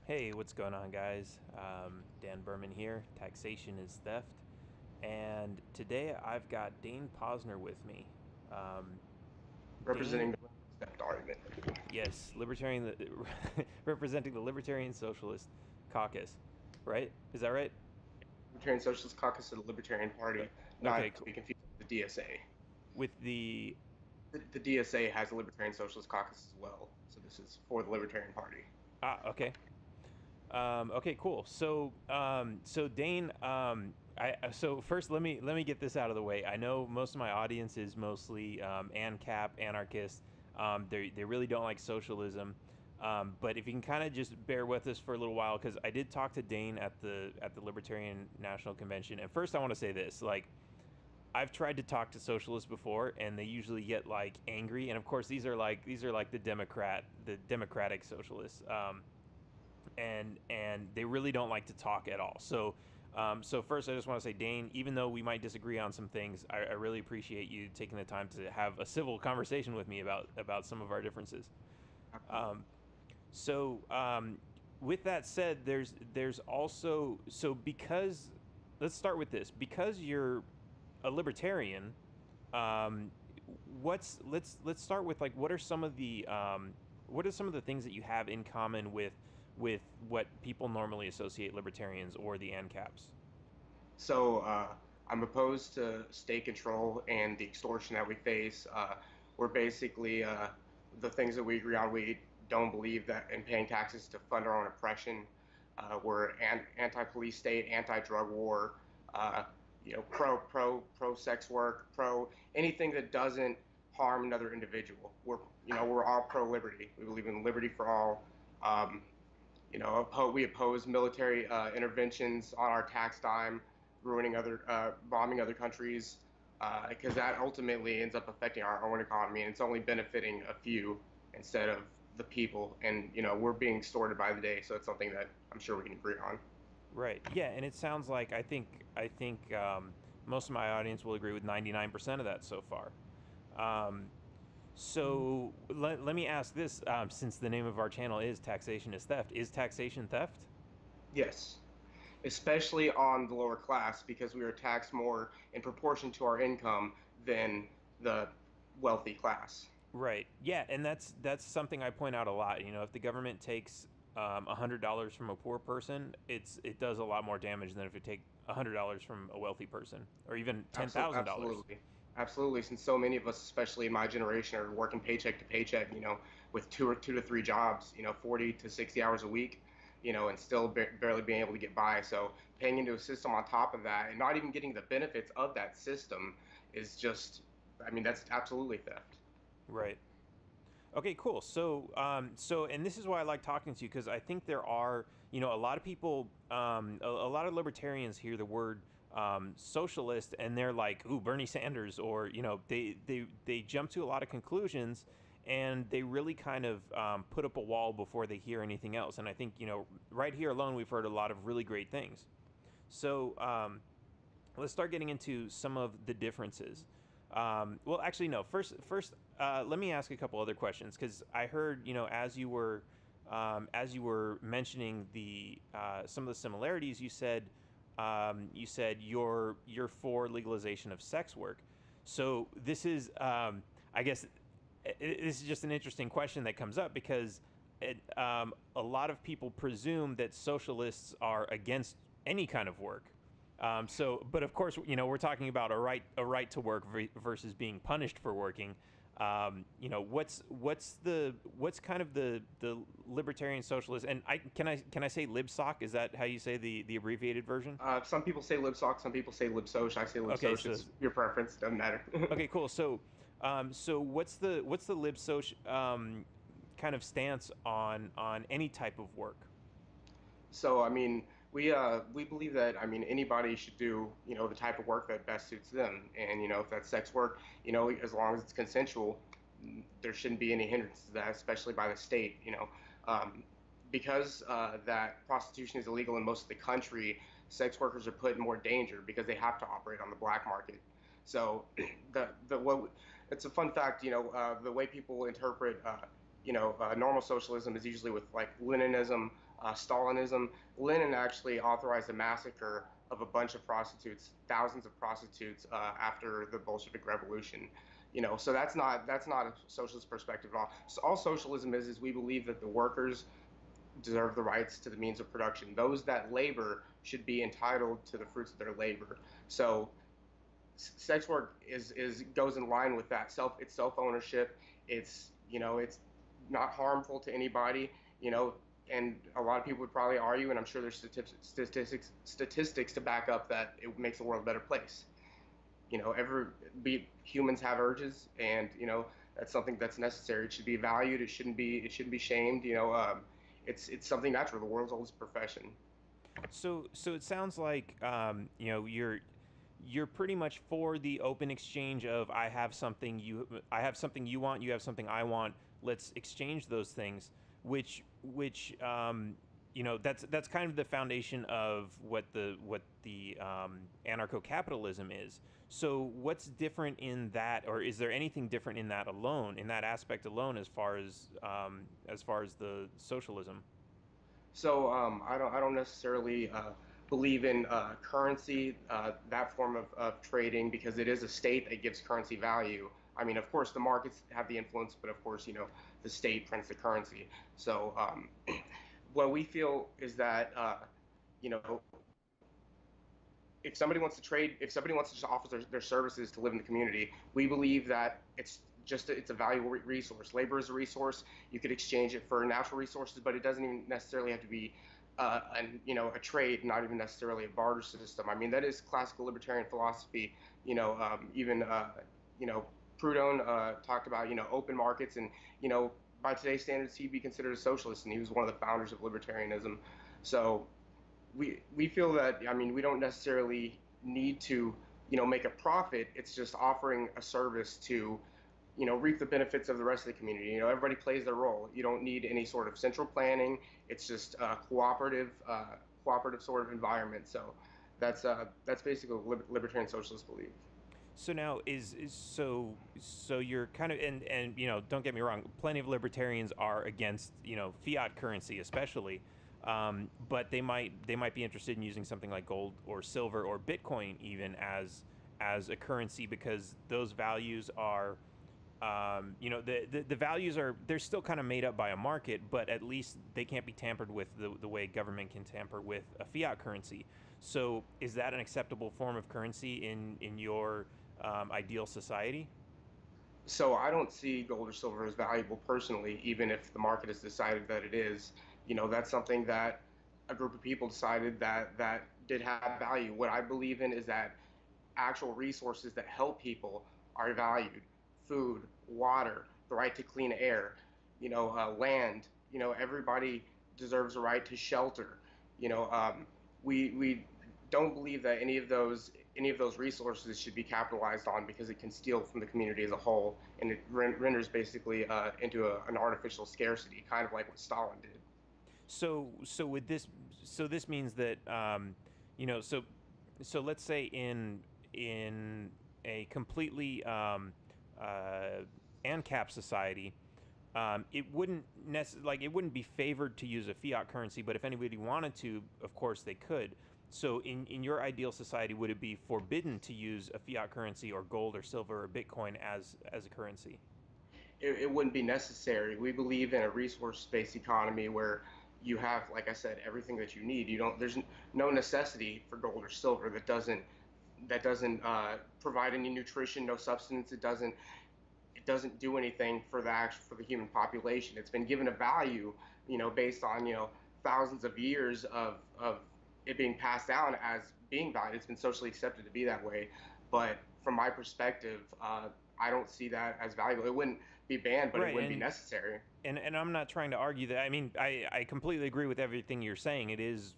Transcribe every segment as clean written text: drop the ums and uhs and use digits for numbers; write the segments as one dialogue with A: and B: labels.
A: Hey, what's going on, guys? Dan Berman here. Taxation is theft. And today I've got Dane Posner with me. Um, Dane,
B: Representing the theft argument.
A: yes, representing the Libertarian Socialist Caucus, right? Is that right?
B: Libertarian Socialist Caucus of the Libertarian Party,
A: Okay,
B: not to
A: cool.
B: be confused with the DSA.
A: With the
B: The DSA has a Libertarian Socialist Caucus as well, so this is for the Libertarian Party.
A: okay, okay, cool. So Dane, so first let me get this out of the way. I know most of my audience is mostly ANCAP anarchists. They really don't like socialism. But if you can kind of just bear with us for a little while, because I did talk to Dane at the Libertarian National Convention. And first, I want to say this: like, I've tried to talk to socialists before, and they usually get like angry. And of course, these are like the democratic socialists. And they really don't like to talk at all. So first, I just want to say, Dane, even though we might disagree on some things, I really appreciate you taking the time to have a civil conversation with me about some of our differences.
B: Absolutely.
A: Um, so with that said, there's also because let's start with this because you're a libertarian. Um, let's start with like what are some of the things that you have in common with what people normally associate libertarians or the ancaps?
B: So I'm opposed to state control and the extortion that we face. We're basically the things that we agree on. We don't believe that in paying taxes to fund our own oppression. We're anti-police state, anti-drug war. Uh, pro sex work, pro anything that doesn't harm another individual. We're all pro liberty. We believe in liberty for all. Um, we oppose military interventions on our tax dime, bombing other countries, because that ultimately ends up affecting our own economy, and it's only benefiting a few instead of the people. And we're being extorted by the day, so it's something that I'm sure we can agree on.
A: Right. Yeah, and it sounds like I think most of my audience will agree with 99% of that so far. Um, so let me ask this, since the name of our channel is Taxation is Theft, is taxation theft?
B: Yes, especially on the lower class because we are taxed more in proportion to our income than the wealthy class.
A: Right. Yeah, and that's something I point out a lot. You know, if the government takes $100 from a poor person, it does a lot more damage than if it take $100 from a wealthy person, or even $10,000.
B: Absolutely. Absolutely. Since so many of us, especially in my generation, are working paycheck to paycheck, with two to three jobs, 40 to 60 hours a week, and still barely being able to get by. So paying into a system on top of that and not even getting the benefits of that system is just, I mean, that's absolutely theft.
A: Right. Okay, cool. And this is why I like talking to you because I think there are, a lot of people, a lot of libertarians hear the word socialist and they're like, "Ooh, Bernie Sanders," or they jump to a lot of conclusions and they really kind of put up a wall before they hear anything else. And I think right here alone, we've heard a lot of really great things. So let's start getting into some of the differences. Well, actually, no. First, let me ask a couple other questions because I heard, as you were mentioning the some of the similarities, you said you're for legalization of sex work. So this is, I guess, this is just an interesting question that comes up because a lot of people presume that socialists are against any kind of work. But of course, we're talking about a right to work versus being punished for working. What's kind of the libertarian socialist? And can I say libsoc? Is that how you say the abbreviated version?
B: Some people say libsoc, some people say libsoc. I say
A: Okay,
B: libsoc.
A: so
B: It's your preference. Doesn't matter.
A: okay, cool. So what's the libsoc kind of stance on any type of work?
B: So, I mean, we believe that anybody should do the type of work that best suits them, and if that's sex work, as long as it's consensual, there shouldn't be any hindrance to that, especially by the state. Um, because that prostitution is illegal in most of the country, sex workers are put in more danger because they have to operate on the black market. So, the what it's a fun fact, the way people interpret normal socialism is usually with like Leninism, Stalinism. Lenin actually authorized a massacre of a bunch of prostitutes, thousands of prostitutes, after the Bolshevik Revolution. So that's not a socialist perspective at all. So all socialism is we believe that the workers deserve the rights to the means of production. Those that labor should be entitled to the fruits of their labor. So sex work is goes in line with that. It's self ownership. It's not harmful to anybody. And a lot of people would probably argue, and I'm sure there's statistics to back up that it makes the world a better place. Humans have urges, and that's something that's necessary. It should be valued. It shouldn't be shamed. It's something natural. The world's oldest profession.
A: So it sounds like you're pretty much for the open exchange of I have something you want, you have something I want. Let's exchange those things, which that's kind of the foundation of what the anarcho-capitalism is. So what's different in that, or is there anything different in that alone, in that aspect alone, as far as the socialism?
B: So I don't necessarily believe in currency, that form of trading, because it is a state that gives currency value. I mean, of course, the markets have the influence, but of course, the state prints the currency. So what we feel is that you know if somebody wants to just offer their services to live in the community, we believe that it's a valuable resource. Labor is a resource. You could exchange it for natural resources, but it doesn't even necessarily have to be a trade, not even necessarily a barter system. I mean, that is classical libertarian philosophy. Even Proudhon talked about open markets, and by today's standards, he'd be considered a socialist, and he was one of the founders of libertarianism. So we feel that, I mean, we don't necessarily need to make a profit. It's just offering a service to reap the benefits of the rest of the community. Everybody plays their role. You don't need any sort of central planning. It's just a cooperative sort of environment. So that's basically what libertarian socialists believe.
A: So now so you're kind of, and don't get me wrong, plenty of libertarians are against fiat currency especially, but they might be interested in using something like gold or silver or Bitcoin even as a currency, because those values are the values they're still kind of made up by a market, but at least they can't be tampered with the way government can tamper with a fiat currency. So is that an acceptable form of currency in your ideal society?
B: So I don't see gold or silver as valuable personally, even if the market has decided that it is. That's something that a group of people decided that did have value. What I believe in is that actual resources that help people are valued: food, water, the right to clean air, land. Everybody deserves a right to shelter. We don't believe that any of those resources should be capitalized on, because it can steal from the community as a whole, and it renders basically into an artificial scarcity, kind of like what Stalin did.
A: So this means that so let's say in a completely ANCAP society, it wouldn't be favored to use a fiat currency, but if anybody wanted to, of course they could. So in your ideal society, would it be forbidden to use a fiat currency or gold or silver or Bitcoin as a currency?
B: It wouldn't be necessary. We believe in a resource-based economy where you have, like I said, everything that you need. There's no necessity for gold or silver that doesn't provide any nutrition, no substance. It doesn't do anything for the human population. It's been given a value, based on thousands of years of it being passed down as being valued. It's been socially accepted to be that way. But from my perspective, I don't see that as valuable. It wouldn't be banned, but it
A: Right,
B: wouldn't be necessary.
A: and I'm not trying to argue that. I mean, I completely agree with everything you're saying. It is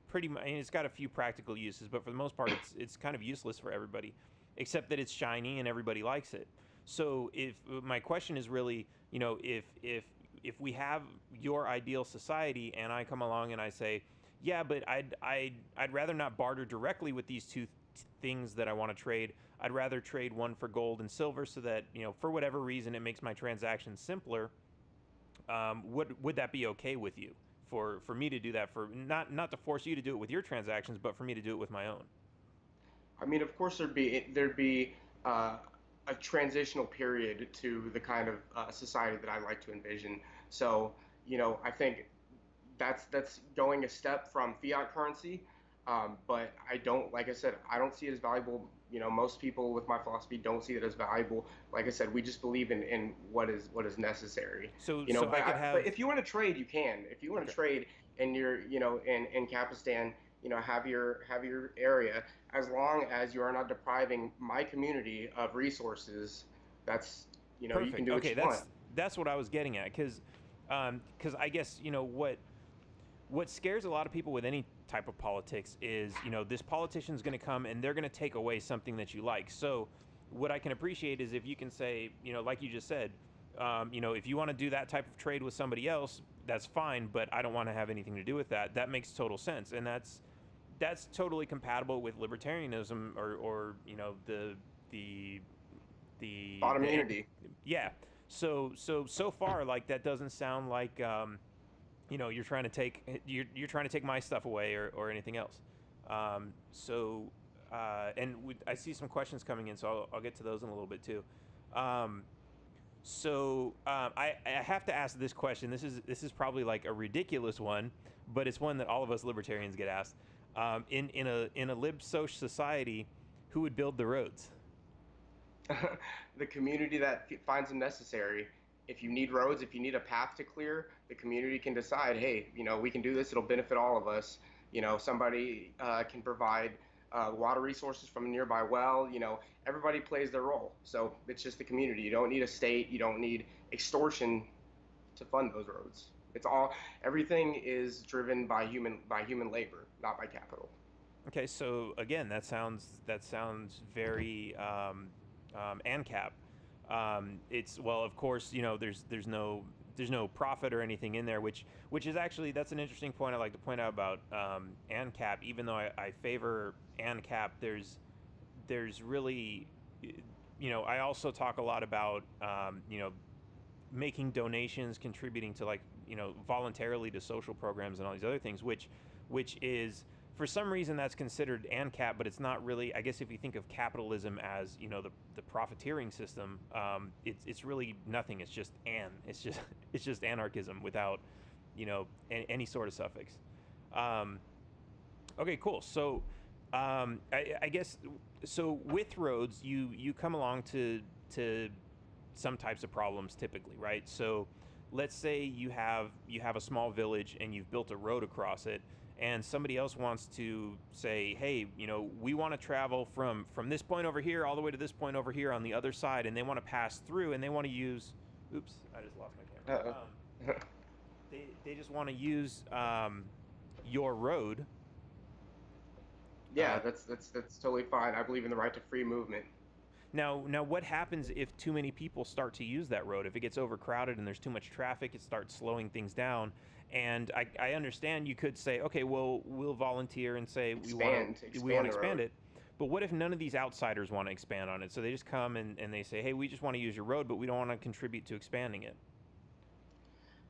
A: pretty much, I mean, it's got a few practical uses, but for the most part, it's kind of useless for everybody, except that it's shiny and everybody likes it. So if my question is really, if we have your ideal society, and I come along and I say, yeah, but I'd rather not barter directly with these two things that I want to trade. I'd rather trade one for gold and silver, so that for whatever reason it makes my transactions simpler. Would that be okay with you for me to do that, for not to force you to do it with your transactions, but for me to do it with my own.
B: I mean, of course, there'd be a transitional period to the kind of society that I like to envision. So, I think that's going a step from fiat currency, but I don't, like I said, I don't see it as valuable. Most people with my philosophy don't see it as valuable. Like I said, we just believe in what is necessary.
A: So
B: But
A: I could have.
B: but if you want to trade, you can. If you want to
A: Okay.
B: trade and you're, in Capistan, have your area, as long as you are not depriving my community of resources, that's, you can
A: Perfect.
B: do what
A: Okay,
B: you want.
A: that's what I was getting at, because I guess what scares a lot of people with any type of politics is, this politician's going to come and they're going to take away something that you like. So what I can appreciate is if you can say, like you just said, if you want to do that type of trade with somebody else, that's fine, but I don't want to have anything to do with that. That makes total sense, and that's totally compatible with libertarianism, or the the
B: Autoimmunity.
A: yeah. So far, like, that doesn't sound like you're trying to take my stuff away, or anything else. So I see some questions coming in, so I'll get to those in a little bit too. I have to ask this question. This is probably like a ridiculous one, but it's one that all of us libertarians get asked. In a libsoc society, who would build the roads?
B: The community that finds them necessary. If you need roads, if you need a path to clear, the community can decide, hey, we can do this. It'll benefit all of us. Somebody can provide water resources from a nearby well. Everybody plays their role. So it's just the community. You don't need a state. You don't need extortion to fund those roads. Everything is driven by human labor, not by capital.
A: Okay, so again, that sounds very ANCAP. It's, well, of course, there's no profit or anything in there, which is actually, that's an interesting point I like to point out about ANCAP. Even though I favor ANCAP, there's really, I also talk a lot about making donations, contributing to, like, voluntarily to social programs and all these other things, which is, for some reason, that's considered ANCAP, but it's not really. I guess if you think of capitalism as, the profiteering system, it's really nothing. It's just it's just anarchism without, any sort of suffix. Okay, cool. So I guess, so with roads, you come along to some types of problems typically, right? So let's say you have a small village and you've built a road across it, and somebody else wants to say, hey, we want to travel from this point over here all the way to this point over here on the other side, and they want to pass through, and they want to use, oops, I just lost my camera. They just want to use your road.
B: Yeah, that's totally fine. I believe in the right to free movement.
A: Now, what happens if too many people start to use that road? If it gets overcrowded and there's too much traffic, it starts slowing things down. And I understand you could say, okay, well, we'll volunteer and say we want to expand it. But what if none of these outsiders want to expand on it? So they just come and they say, hey, we just want to use your road, but we don't want to contribute to expanding it.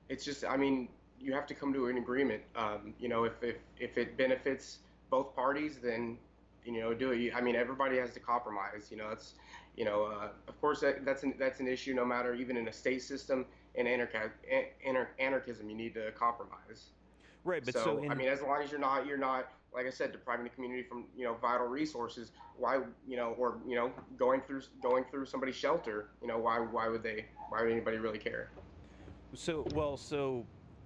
B: It's just, I mean, you have to come to an agreement. If it benefits both parties, then do it. I mean, everybody has to compromise. It's of course that's an issue. No matter, even in a state system, in anarchism, you need to compromise.
A: Right, but
B: So I mean, as long as you're not, like I said, depriving the community from vital resources, why, or going through somebody's shelter, why would anybody really care?
A: So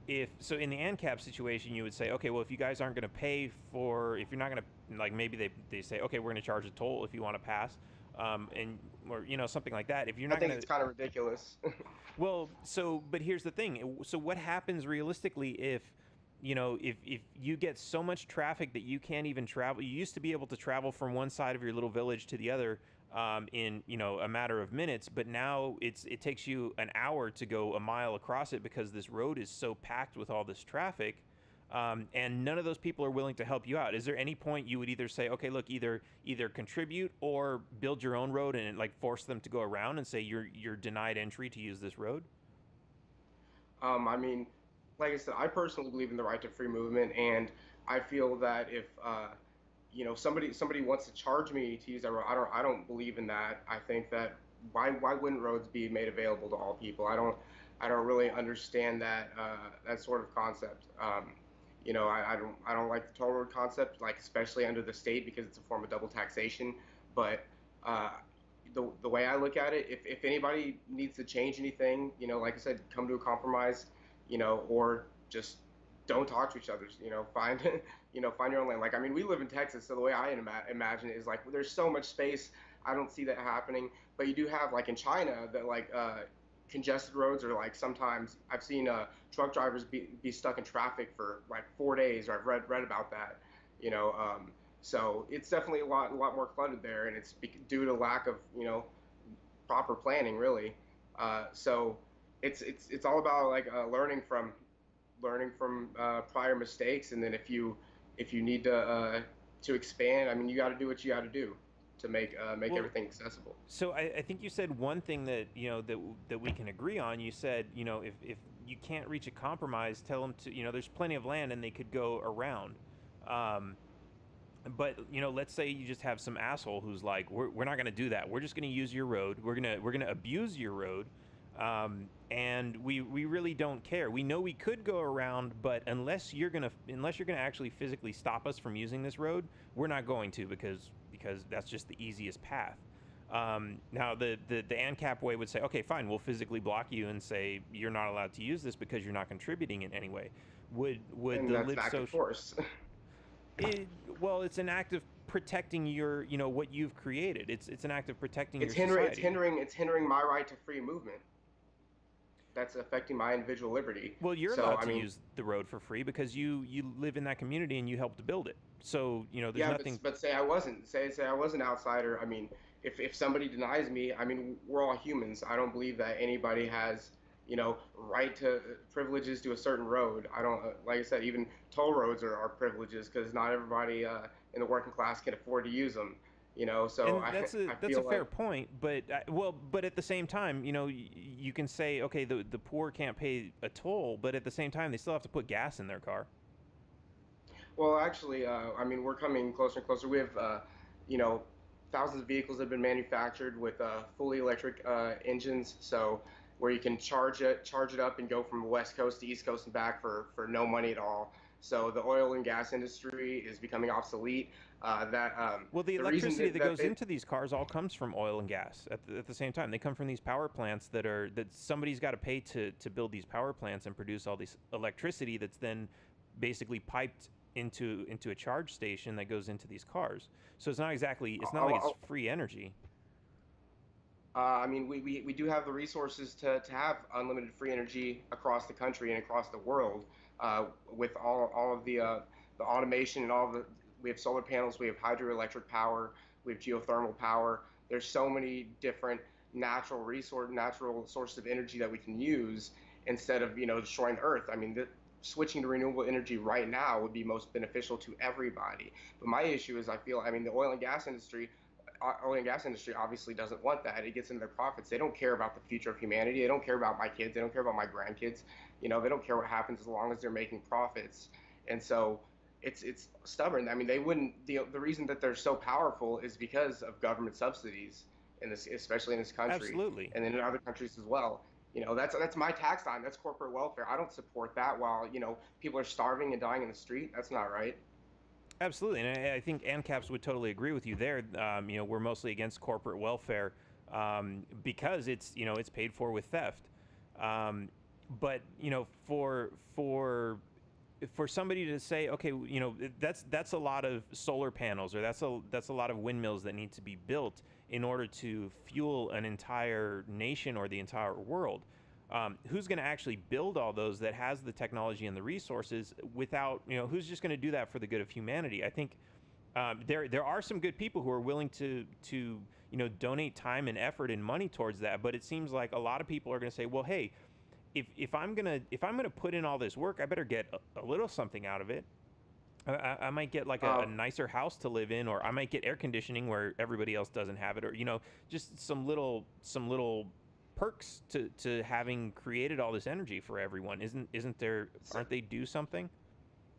A: in the ANCAP situation, you would say, okay, well, if you guys aren't going to pay for, if you're not going to, like, maybe they say, okay, we're going to charge a toll if you want to pass, or something like that. If you're
B: I
A: not
B: think
A: going
B: it's
A: to,
B: kind of ridiculous.
A: well, but here's the thing. So what happens realistically if you get so much traffic that you can't even travel? You used to be able to travel from one side of your little village to the other in a matter of minutes, but now it takes you an hour to go a mile across it because this road is so packed with all this traffic, and none of those people are willing to help you out. Is there any point you would either say, okay, look, either contribute or build your own road and, like, force them to go around and say you're denied entry to use this road?
B: I mean, like I said, I personally believe in the right to free movement, and I feel that if somebody wants to charge me to use that road, I don't believe in that. I think that why wouldn't roads be made available to all people? I don't really understand that sort of concept. I don't like the toll road concept, like especially under the state because it's a form of double taxation. But uh, the way I look at it, if anybody needs to change anything, like I said, come to a compromise, or just don't talk to each other. Find find your own lane. Like I mean, we live in Texas, so the way I imagine it is like there's so much space. I don't see that happening, but you do have like in China that like congested roads, or like sometimes I've seen truck drivers be stuck in traffic for like 4 days, or I've read about that. You know, so it's definitely a lot more cluttered there, and it's due to lack of proper planning, really. So it's all about like learning from prior mistakes, and then if you need to expand, I mean, you got to do what you got to do to make
A: Well,
B: everything accessible.
A: so I think you said one thing that that we can agree on. You said if you can't reach a compromise, tell them to there's plenty of land and they could go around. Um, but let's say you just have some asshole who's like, we're not going to do that. We're just going to use your road. We're gonna abuse your road, and we really don't care. We know we could go around, but unless you're gonna actually physically stop us from using this road, we're not going to, because that's just the easiest path. Now the ANCAP way would say, okay, fine, we'll physically block you and say you're not allowed to use this because you're not contributing in any way. Would
B: And
A: the
B: that's an act of
A: libsocial
B: force.
A: it, well, it's an act of protecting your, what you've created. It's an act of protecting
B: it's
A: your
B: hindering it's
A: society.
B: hindering it's hindering my right to free movement. That's affecting my individual liberty.
A: Well, you're
B: So
A: allowed
B: I
A: to
B: mean,
A: use the road for free because you live in that community and you helped build it. So there's
B: yeah, but
A: nothing.
B: but say I was an outsider. I mean, if somebody denies me, I mean, we're all humans. I don't believe that anybody has right to privileges to a certain road. I don't like I said, even toll roads are privileges because not everybody in the working class can afford to use them. So
A: And
B: I I
A: that's a
B: feel
A: fair
B: like
A: point, but but at the same time, you can say, okay, the poor can't pay a toll, but at the same time, they still have to put gas in their car.
B: well, actually, I mean, we're coming closer and closer. We have, you know, thousands of vehicles that have been manufactured with fully electric engines, so where you can charge it up, and go from the West Coast to East Coast and back for no money at all. So the oil and gas industry is becoming obsolete. That
A: Well, the
B: the reason
A: electricity that
B: that
A: goes
B: they,
A: into these cars all comes from oil and gas. At the same time, they come from these power plants that somebody's got to pay to build these power plants and produce all this electricity that's then basically piped into a charge station that goes into these cars. So it's not like it's free energy.
B: I mean, we do have the resources to have unlimited free energy across the country and across the world, with all of the automation and we have solar panels, we have hydroelectric power, we have geothermal power. There's so many different natural sources of energy that we can use instead of destroying the earth. I mean, switching to renewable energy right now would be most beneficial to everybody. But my issue is I mean, the oil and gas industry obviously doesn't want that. It gets into their profits. They don't care about the future of humanity. They don't care about my kids. They don't care about my grandkids. They don't care what happens as long as they're making profits. And so it's stubborn. I mean, they wouldn't. The reason that they're so powerful is because of government subsidies in this, especially in this country,
A: Absolutely.
B: and then in other countries as well. That's my tax time. That's corporate welfare. I don't support that while people are starving and dying in the street. That's not right.
A: Absolutely, and I think ANCAPs would totally agree with you there. We're mostly against corporate welfare because it's paid for with theft. But for somebody to say, okay, that's a lot of solar panels, or that's a lot of windmills that need to be built in order to fuel an entire nation or the entire world. Who's going to actually build all those that has the technology and the resources without, who's just going to do that for the good of humanity? I think there are some good people who are willing to donate time and effort and money towards that, but it seems like a lot of people are going to say, well, hey, if I'm gonna put in all this work, I better get a little something out of it. I might get like a
B: Um,
A: nicer house to live in, or I might get air conditioning where everybody else doesn't have it, or just some little perks to having created all this energy for everyone. Isn't there?
B: So,
A: Aren't they due something?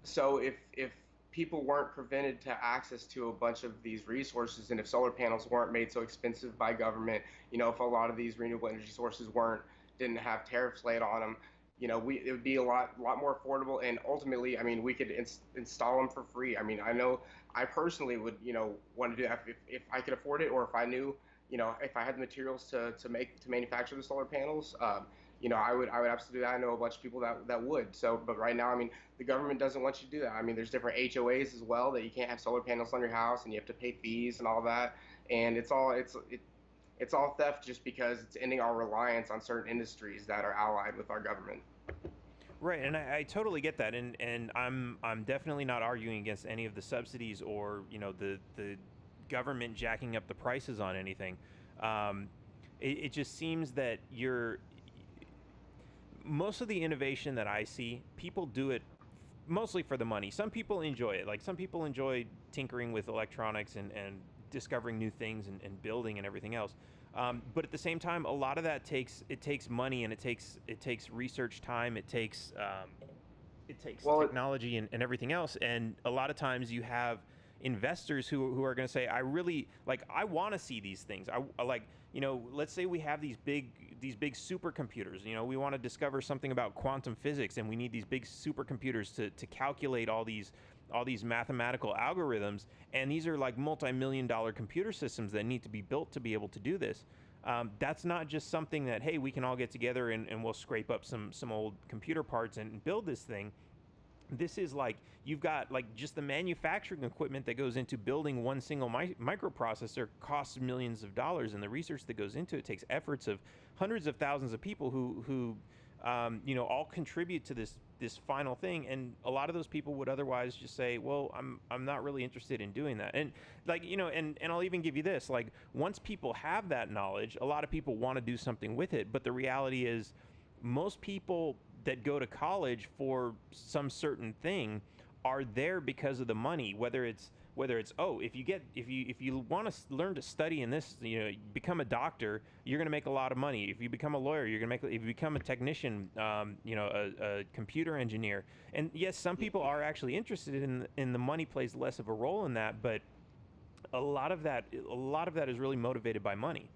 B: so if people weren't prevented to access to a bunch of these resources, and if solar panels weren't made so expensive by government, if a lot of these renewable energy sources didn't have tariffs laid on them, it would be a lot more affordable. And ultimately, I mean, we could install them for free. I mean, I know I personally would, want to do that if I could afford it, or if I knew, if I had the materials to manufacture the solar panels. I would absolutely do that. I know a bunch of people that would. So, but right now, I mean, the government doesn't want you to do that. I mean, there's different HOAs as well that you can't have solar panels on your house, and you have to pay fees and all that. And it's all theft just because it's ending our reliance on certain industries that are allied with our government.
A: Right, and I totally get that, and I'm definitely not arguing against any of the subsidies or the government jacking up the prices on anything. Um, it just seems that most of the innovation that I see, people do it mostly for the money. Some people enjoy it. Like some people enjoy tinkering with electronics and discovering new things and building and everything else. But at the same time, a lot of that takes money, and it takes research time. It takes
B: Well,
A: technology and everything else. And a lot of times you have investors who are going to say, I really like, I want to see these things. I like, let's say we have these big supercomputers. We want to discover something about quantum physics, and we need these big supercomputers to calculate all these mathematical algorithms. And these are like multi-million-dollar computer systems that need to be built to be able to do this. That's not just something that, hey, we can all get together and we'll scrape up some old computer parts and build this thing. This is like, you've got like just the manufacturing equipment that goes into building one single microprocessor costs millions of dollars, and the research that goes into it takes efforts of hundreds of thousands of people who all contribute to this final thing. And a lot of those people would otherwise just say, well, I'm not really interested in doing that. And like, and I'll even give you this, like, once people have that knowledge, a lot of people want to do something with it. But the reality is, most people that go to college for some certain thing are there because of the money. Whether it's if you want to learn to study in this, become a doctor, you're going to make a lot of money. If you become a lawyer, you're going to make. If you become a technician, a computer engineer. And yes, some people are actually interested in the money plays less of a role in that, but a lot of that is really motivated by money.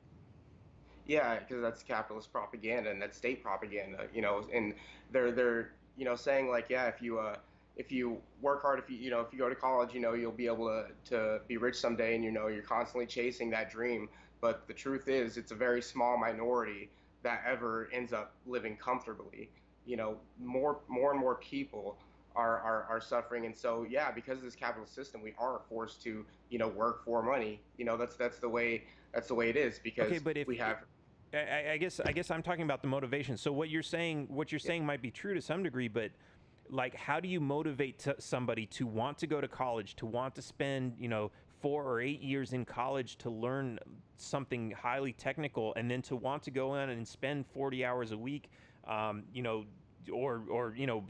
B: yeah, because that's capitalist propaganda and that's state propaganda, and they're saying like, yeah, if you work hard, if you go to college, you'll be able to be rich someday, and you're constantly chasing that dream. But the truth is, it's a very small minority that ever ends up living comfortably. More and more people are suffering, and so yeah, because of this capitalist system, we are forced to work for money. That's the way it is
A: Okay,
B: because
A: but if
B: we have.
A: I guess I'm talking about the motivation. So what you're saying might be true to some degree, but like, how do you motivate somebody to want to go to college, to want to spend 4 or 8 years in college to learn something highly technical, and then to want to go in and spend 40 hours a week, or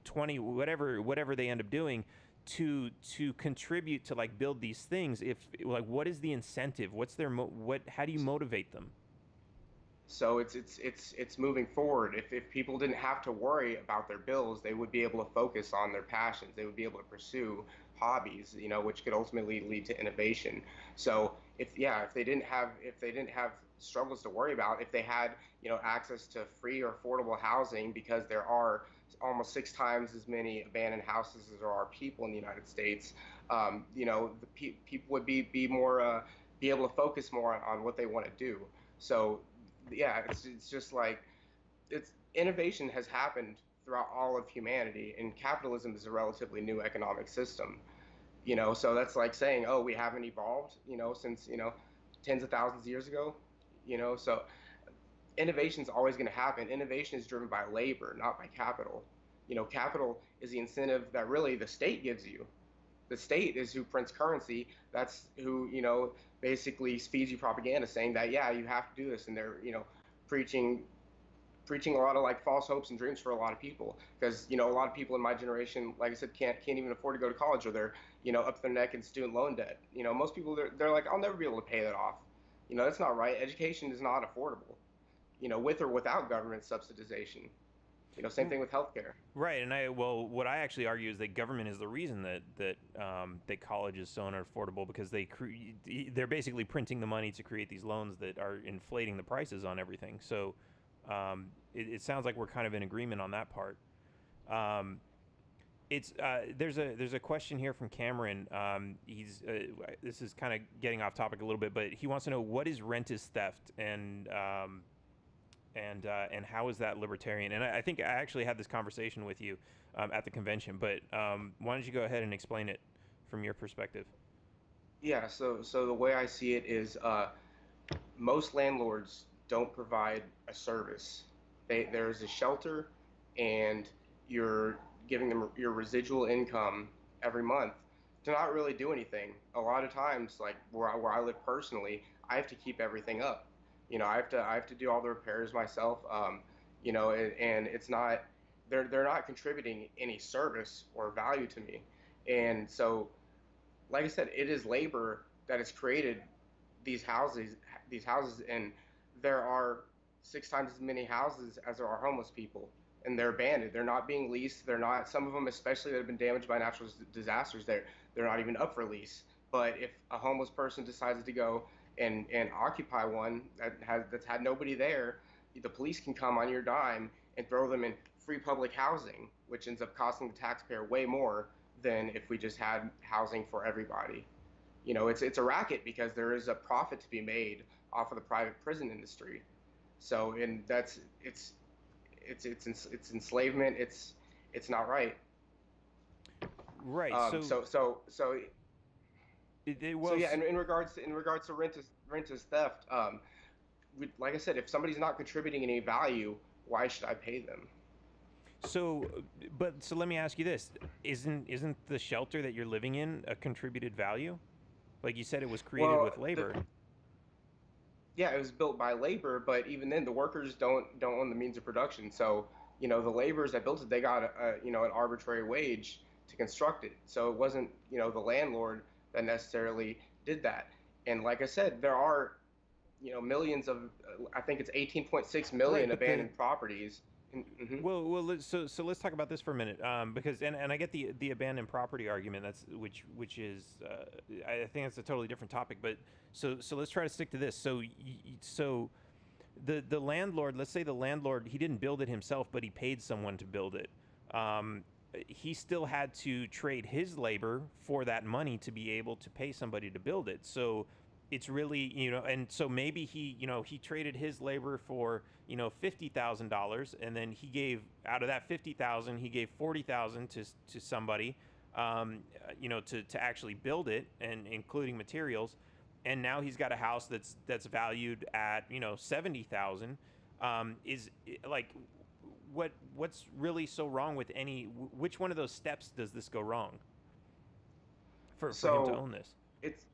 A: 20, whatever they end up doing, to contribute to like build these things? If like, what is the incentive? What's their how do you motivate them?
B: So it's moving forward. If people didn't have to worry about their bills, they would be able to focus on their passions. They would be able to pursue hobbies, which could ultimately lead to innovation. So if they didn't have struggles to worry about, if they had access to free or affordable housing, because there are almost 6 times as many abandoned houses as there are people in the United States, people would be more be able to focus more on what they want to do. So yeah, it's just like, it's innovation has happened throughout all of humanity, and capitalism is a relatively new economic system. So that's like saying, oh, we haven't evolved, since tens of thousands of years ago. So innovation is always going to happen. Innovation is driven by labor, not by capital. Capital is the incentive that really the state gives you. The state is who prints currency. That's who basically feeds you propaganda, saying that, yeah, you have to do this, and they're preaching preaching a lot of like false hopes and dreams for a lot of people, because a lot of people in my generation, like I said, can't even afford to go to college, or they're up to their neck in student loan debt. Most people, they're like, I'll never be able to pay that off. That's not right. Education is not affordable. with or without government subsidization. Same thing with healthcare.
A: Right, and what I actually argue is that government is the reason that college is so unaffordable, because they're basically printing the money to create these loans that are inflating the prices on everything. So it sounds like we're kind of in agreement on that part. It's there's a question here from Cameron. This is kind of getting off topic a little bit, but he wants to know, what is rent is theft, and how is that libertarian? And I think I actually had this conversation with you at the convention, but why don't you go ahead and explain it from your perspective?
B: Yeah, so the way I see it is, most landlords don't provide a service. There's a shelter, and you're giving them your residual income every month to not really do anything. A lot of times, like where I live personally, I have to keep everything up. I have to do all the repairs myself. And it's not, they're not contributing any service or value to me. And so, like I said, it is labor that has created these houses, and there are 6 times as many houses as there are homeless people, and they're abandoned. They're not being leased. They're not. Some of them, especially that have been damaged by natural disasters, they're not even up for lease. But if a homeless person decides to go and occupy one that's had nobody there, the police can come on your dime and throw them in free public housing, which ends up costing the taxpayer way more than if we just had housing for everybody. It's a racket because there is a profit to be made off of the private prison industry. So, and that's it's enslavement. It's not right.
A: Right.
B: So yeah, in regards to rent is theft. Like I said, if somebody's not contributing any value, why should I pay them?
A: So let me ask you this: isn't the shelter that you're living in a contributed value? Like you said, it was created
B: Well,
A: with labor.
B: yeah, it was built by labor, but even then, the workers don't own the means of production. So, the laborers that built it, they got an arbitrary wage to construct it. So it wasn't, the landlord that necessarily did that. And like I said, there are, millions of, I think it's 18.6
A: Right,
B: million
A: but the
B: abandoned properties. Mhm.
A: so let's talk about this for a minute, because and I get the abandoned property argument, that's which is I think that's a totally different topic, but so let's try to stick to this. So the landlord, let's say the landlord, he didn't build it himself, but he paid someone to build it. He still had to trade his labor for that money to be able to pay somebody to build it. So it's really, and so maybe he traded his labor for, $50,000, and then he gave, out of that 50,000, he gave 40,000 to somebody, to actually build it, and including materials. And now he's got a house that's valued at 70,000. Is like, what's really so wrong with which one of those steps does this go wrong for him to
B: So
A: own this?
B: it's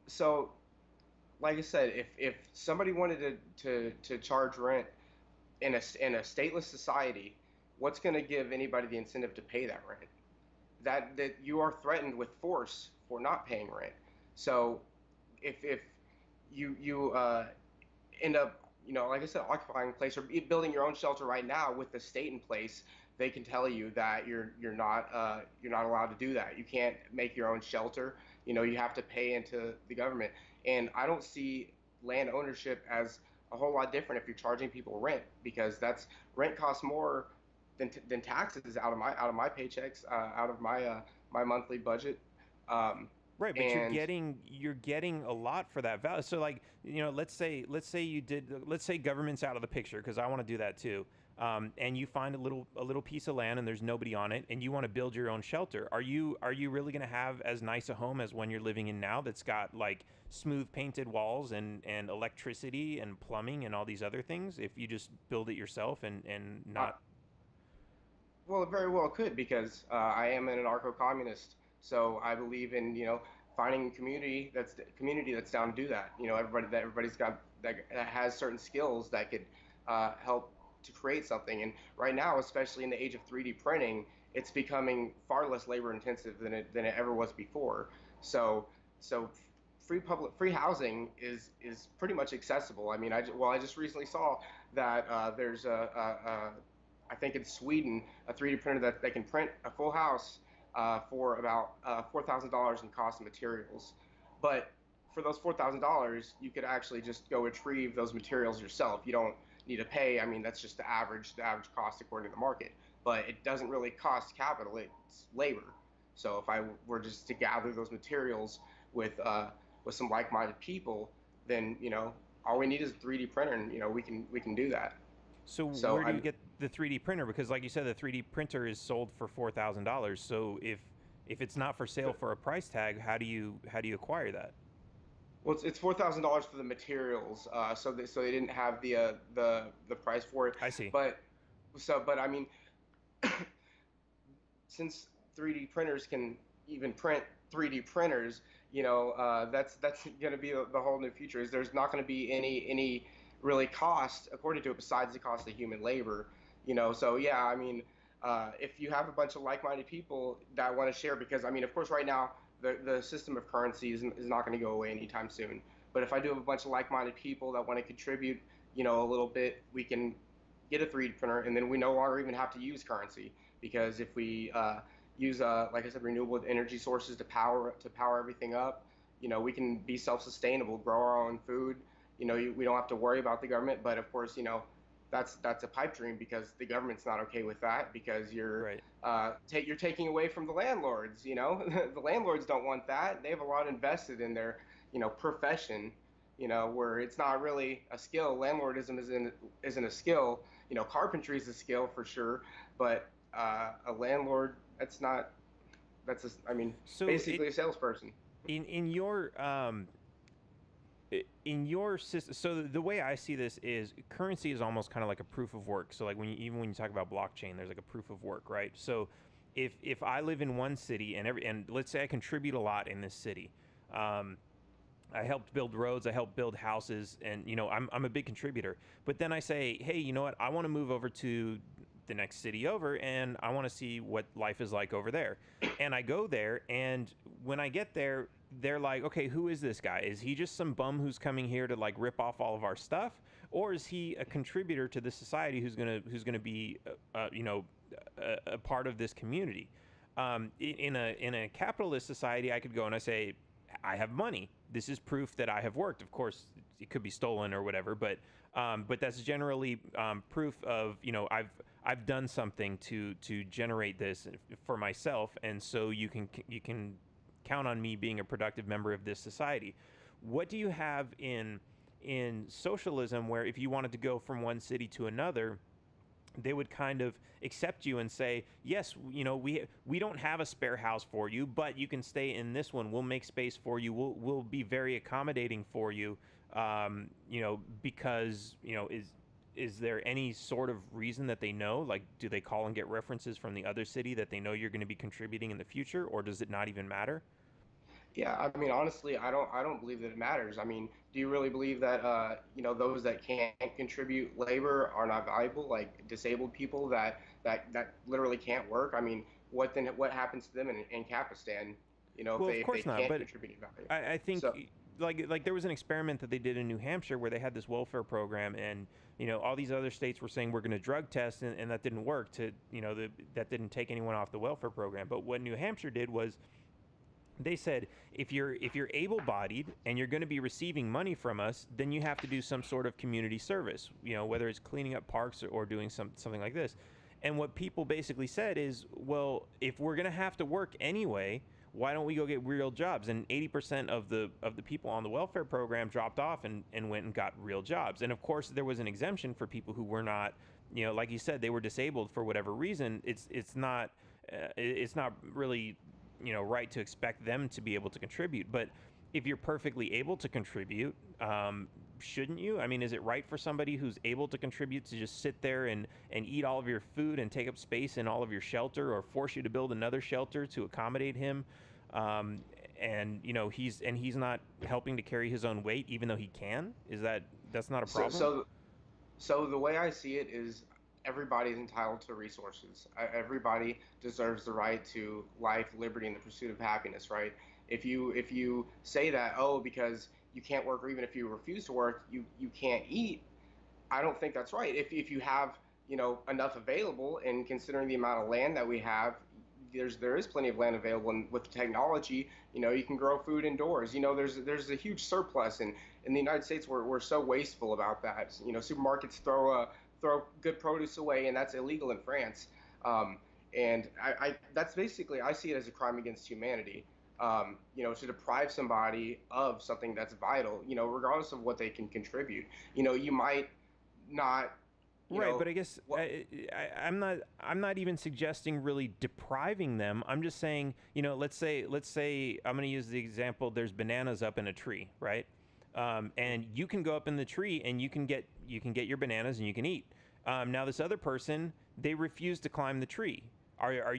B: so like I said, if somebody wanted to charge rent in a stateless society, what's going to give anybody the incentive to pay that rent? That you are threatened with force for not paying rent. So if you end up, like I said, occupying a place or building your own shelter right now with the state in place, they can tell you that you're not allowed to do that. You can't make your own shelter. You have to pay into the government. And I don't see land ownership as a whole lot different if you're charging people rent, because that's rent costs more than taxes out of my paychecks, out of my monthly budget. Um,
A: Right, but
B: and
A: you're getting a lot for that value. So like, let's say government's out of the picture, because I want to do that too. And you find a little piece of land and there's nobody on it, and you want to build your own shelter. Are you really going to have as nice a home as one you're living in now, that's got like smooth painted walls and electricity and plumbing and all these other things, if you just build it yourself and
B: uh,
A: not?
B: Well, it very well could, because I am an anarcho-communist. So I believe in, finding community that's down to do that. Everybody's got that has certain skills that could help to create something. And right now, especially in the age of 3D printing, it's becoming far less labor intensive than it ever was before. So free housing is pretty much accessible. I mean, I just recently saw that there's I think in Sweden, a 3D printer that they can print a full house for about $4,000 in cost of materials. But for those $4,000, you could actually just go retrieve those materials yourself. You don't need to pay. I mean, that's just the average cost according to the market. But it doesn't really cost capital; it's labor. So if I were just to gather those materials with some like-minded people, then all we need is a 3D printer, and we can do that.
A: So
B: So
A: where do you
B: I'm
A: get the 3D printer? Because like you said, the 3D printer is sold for $4,000. So if it's not for sale for a price tag, how do you acquire that?
B: Well, it's $4,000 for the materials, so they didn't have the price for it.
A: I see.
B: But but I mean, since 3D printers can even print 3D printers, that's going to be the whole new future. Is there's not going to be any really cost according to it besides the cost of human labor. So yeah, I mean, if you have a bunch of like-minded people that want to share, because I mean, of course, right now the system of currency is not going to go away anytime soon. But if I do have a bunch of like-minded people that want to contribute, a little bit, we can get a 3D printer, and then we no longer even have to use currency, because if we use, like I said, renewable energy sources to power everything up, we can be self-sustainable, grow our own food. We don't have to worry about the government. But of course, that's a pipe dream, because the government's not okay with that, because
A: Right.
B: you're taking away from the landlords. The landlords don't want that. They have a lot invested in their profession, where it's not really a skill. Landlordism isn't a skill. Carpentry is a skill for sure, but a landlord, that's not. I mean,
A: So
B: basically a salesperson.
A: in your in your system, so the way I see this is currency is almost kind of like a proof of work. So like even when you talk about blockchain, there's like a proof of work, right? So if I live in one city and let's say I contribute a lot in this city, um, I helped build roads, I helped build houses, and I'm a big contributor. But then I say, hey, you know what? I want to move over to the next city over, and I want to see what life is like over there. And I go there, and when I get there, they're like, okay, who is this guy? Is he just some bum who's coming here to like rip off all of our stuff, or is he a contributor to the society who's gonna be, a part of this community? In a capitalist society, I could go and I say, I have money. This is proof that I have worked. Of course, it could be stolen or whatever, but that's generally proof of I've done something to generate this for myself, and so you can count on me being a productive member of this society. What do you have in socialism, where if you wanted to go from one city to another, they would kind of accept you and say, yes, we don't have a spare house for you, but you can stay in this one. We'll make space for you. We'll be very accommodating for you. Because is there any sort of reason that they know? Like, do they call and get references from the other city that they know you're going to be contributing in the future, or does it not even matter?
B: Yeah, I mean, honestly, I don't believe that it matters. I mean, do you really believe that those that can't contribute labor are not valuable, like disabled people that literally can't work? I mean, what happens to them in Capistan, if
A: Well, of
B: they
A: course not.
B: can't
A: But
B: contribute any value?
A: I think
B: So
A: like there was an experiment that they did in New Hampshire where they had this welfare program, and all these other states were saying we're going to drug test, and that didn't work. That didn't take anyone off the welfare program. But what New Hampshire did was they said if you're able-bodied and you're going to be receiving money from us, then you have to do some sort of community service, whether it's cleaning up parks or doing something like this. And what people basically said is, well, if we're going to have to work anyway, why don't we go get real jobs? And 80% of the people on the welfare program dropped off and went and got real jobs. And of course, there was an exemption for people who were not, like you said, they were disabled for whatever reason. It's not really right to expect them to be able to contribute. But if you're perfectly able to contribute, shouldn't you? I mean, is it right for somebody who's able to contribute to just sit there and eat all of your food and take up space in all of your shelter, or force you to build another shelter to accommodate him? And he's not helping to carry his own weight, even though he can. That's not a
B: so
A: problem?
B: so so the way I see it is everybody's entitled to resources. Everybody deserves the right to life, liberty, and the pursuit of happiness, right? If you say that, oh, because you can't work, or even if you refuse to work, you can't eat, I don't think that's right. If you have, enough available, and considering the amount of land that we have, there is plenty of land available, and with technology, you can grow food indoors. There's a huge surplus, and in the United States, we're so wasteful about that. Supermarkets throw good produce away, and that's illegal in France. Um, and that's basically, I see it as a crime against humanity. To deprive somebody of something that's vital, regardless of what they can contribute. You might not, you
A: Right,
B: know,
A: but I guess
B: what,
A: I'm not even suggesting really depriving them. I'm just saying, let's say I'm going to use the example. There's bananas up in a tree, right? And you can go up in the tree and you can get your bananas and you can eat. Now this other person, they refuse to climb the tree.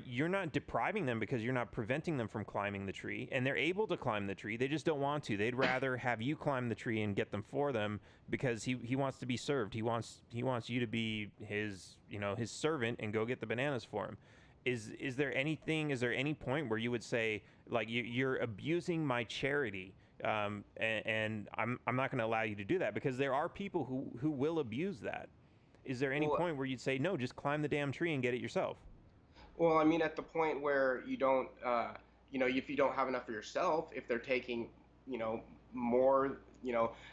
A: You're not depriving them because you're not preventing them from climbing the tree, and they're able to climb the tree. They just don't want to. They'd rather have you climb the tree and get them for them because he wants to be served. He wants you to be his servant and go get the bananas for him. Is there any point where you would say, like, you're abusing my charity, and I'm not going to allow you to do that, because there are people who will abuse that. Is there any
B: well,
A: point where you'd say, no, just climb the damn tree and get it yourself?
B: Well, I mean, at the point where you don't, if you don't have enough for yourself, if they're taking, more,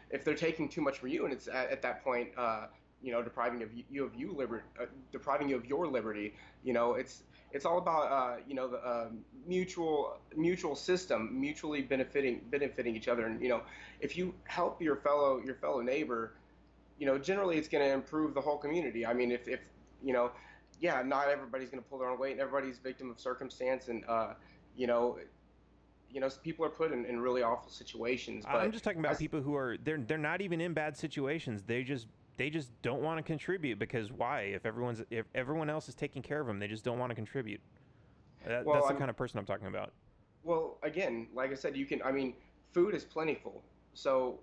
B: if they're taking too much from you, and it's at that point, depriving depriving you of your liberty. It's all about, the mutual system, mutually benefiting each other, and if you help your fellow neighbor, generally it's going to improve the whole community. I mean, if you know, yeah, not everybody's going to pull their own weight, and everybody's victim of circumstance, and you know, people are put in really awful situations.
A: I'm
B: But
A: just talking about
B: as
A: people who are they're not even in bad situations. They just don't want to contribute, because why? If everyone else is taking care of them, they just don't want to contribute.
B: well,
A: That's the
B: I'm
A: kind of person I'm talking about.
B: well again, like I said, you can. I mean, food is plentiful, so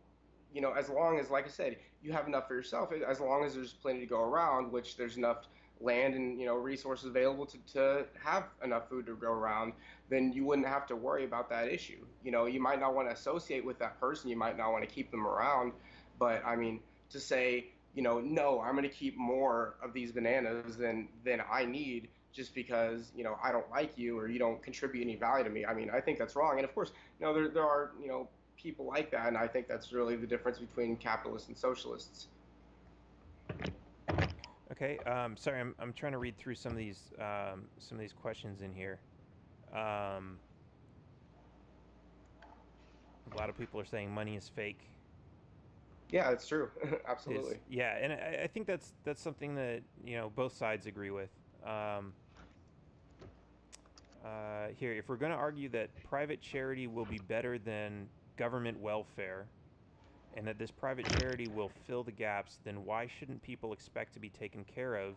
B: as long as, like I said, you have enough for yourself, as long as there's plenty to go around, which there's enough land and resources available to have enough food to go around, then you wouldn't have to worry about that issue. You might not want to associate with that person, you might not want to keep them around, but I mean, to say, no, I'm going to keep more of these bananas than I need, just because I don't like you, or you don't contribute any value to me. I mean, I think that's wrong. And of course, there are people like that, and I think that's really the difference between capitalists and socialists.
A: Okay. Sorry, I'm trying to read through some of these questions in here. Um, a lot of people are saying money is fake.
B: Yeah, it's true.
A: Is
B: Absolutely.
A: Yeah, and I think that's something that both sides agree with. Um, Here, if we're going to argue that private charity will be better than government welfare, and that this private charity will fill the gaps, then why shouldn't people expect to be taken care of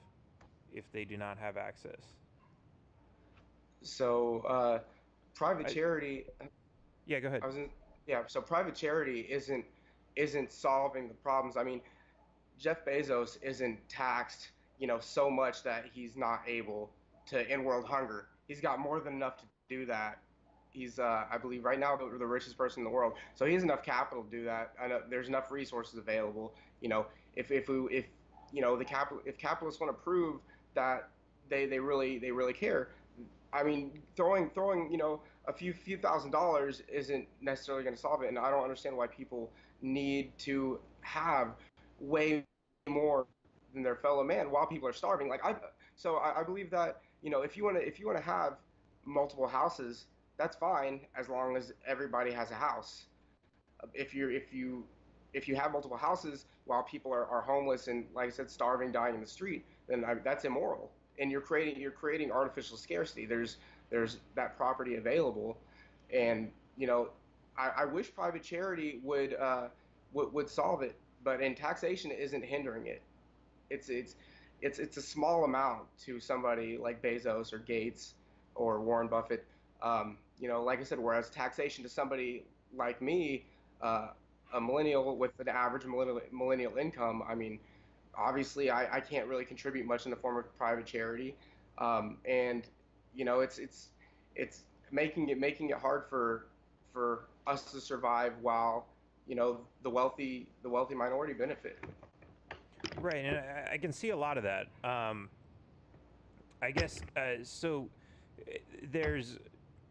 A: if they do not have access?
B: So, private
A: I
B: charity,
A: Yeah, go ahead.
B: I was in, yeah, so private charity isn't solving the problems. I mean, Jeff Bezos isn't taxed, so much that he's not able to end world hunger. He's got more than enough to do that. He's, I believe, right now the richest person in the world. So he has enough capital to do that. I know there's enough resources available. If if capitalists want to prove that they really care, I mean, throwing a few $1,000s isn't necessarily going to solve it. And I don't understand why people need to have way more than their fellow man while people are starving. I believe that if you want to have multiple houses, that's fine, as long as everybody has a house. If you have multiple houses while people are homeless and, like I said, starving, dying in the street, then that's immoral, and you're creating artificial scarcity. There's that property available, and I wish private charity would solve it, but in taxation isn't hindering it. It's a small amount to somebody like Bezos or Gates or Warren Buffett. Like I said, whereas taxation to somebody like me, uh, a millennial with an average millennial income, I mean, obviously I can't really contribute much in the form of private charity, and it's making it hard for us to survive while, the wealthy minority benefit.
A: Right, and I can see a lot of that. I guess so. There's,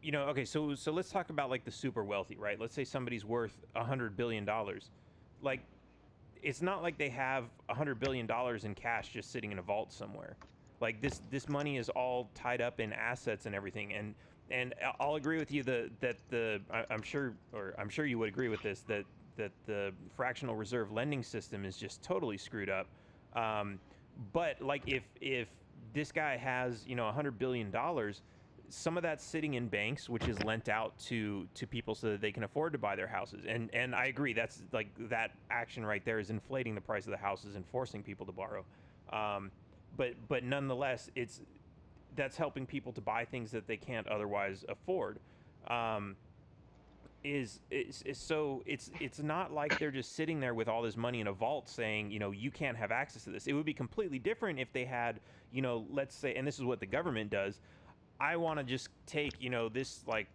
A: okay. So let's talk about like the super wealthy, right? Let's say somebody's worth $100 billion. Like, it's not like they have $100 billion in cash just sitting in a vault somewhere. Like this money is all tied up in assets and everything. And I'll agree with you I'm sure you would agree with this, that the fractional reserve lending system is just totally screwed up. But like if this guy has $100 billion, some of that's sitting in banks, which is lent out to people so that they can afford to buy their houses. And I agree, that's like, that action right there is inflating the price of the houses and forcing people to borrow. But nonetheless, that's helping people to buy things that they can't otherwise afford. So it's not like they're just sitting there with all this money in a vault saying, you can't have access to this. It would be completely different if they had, let's say, and this is what the government does. I want to just take, this, like,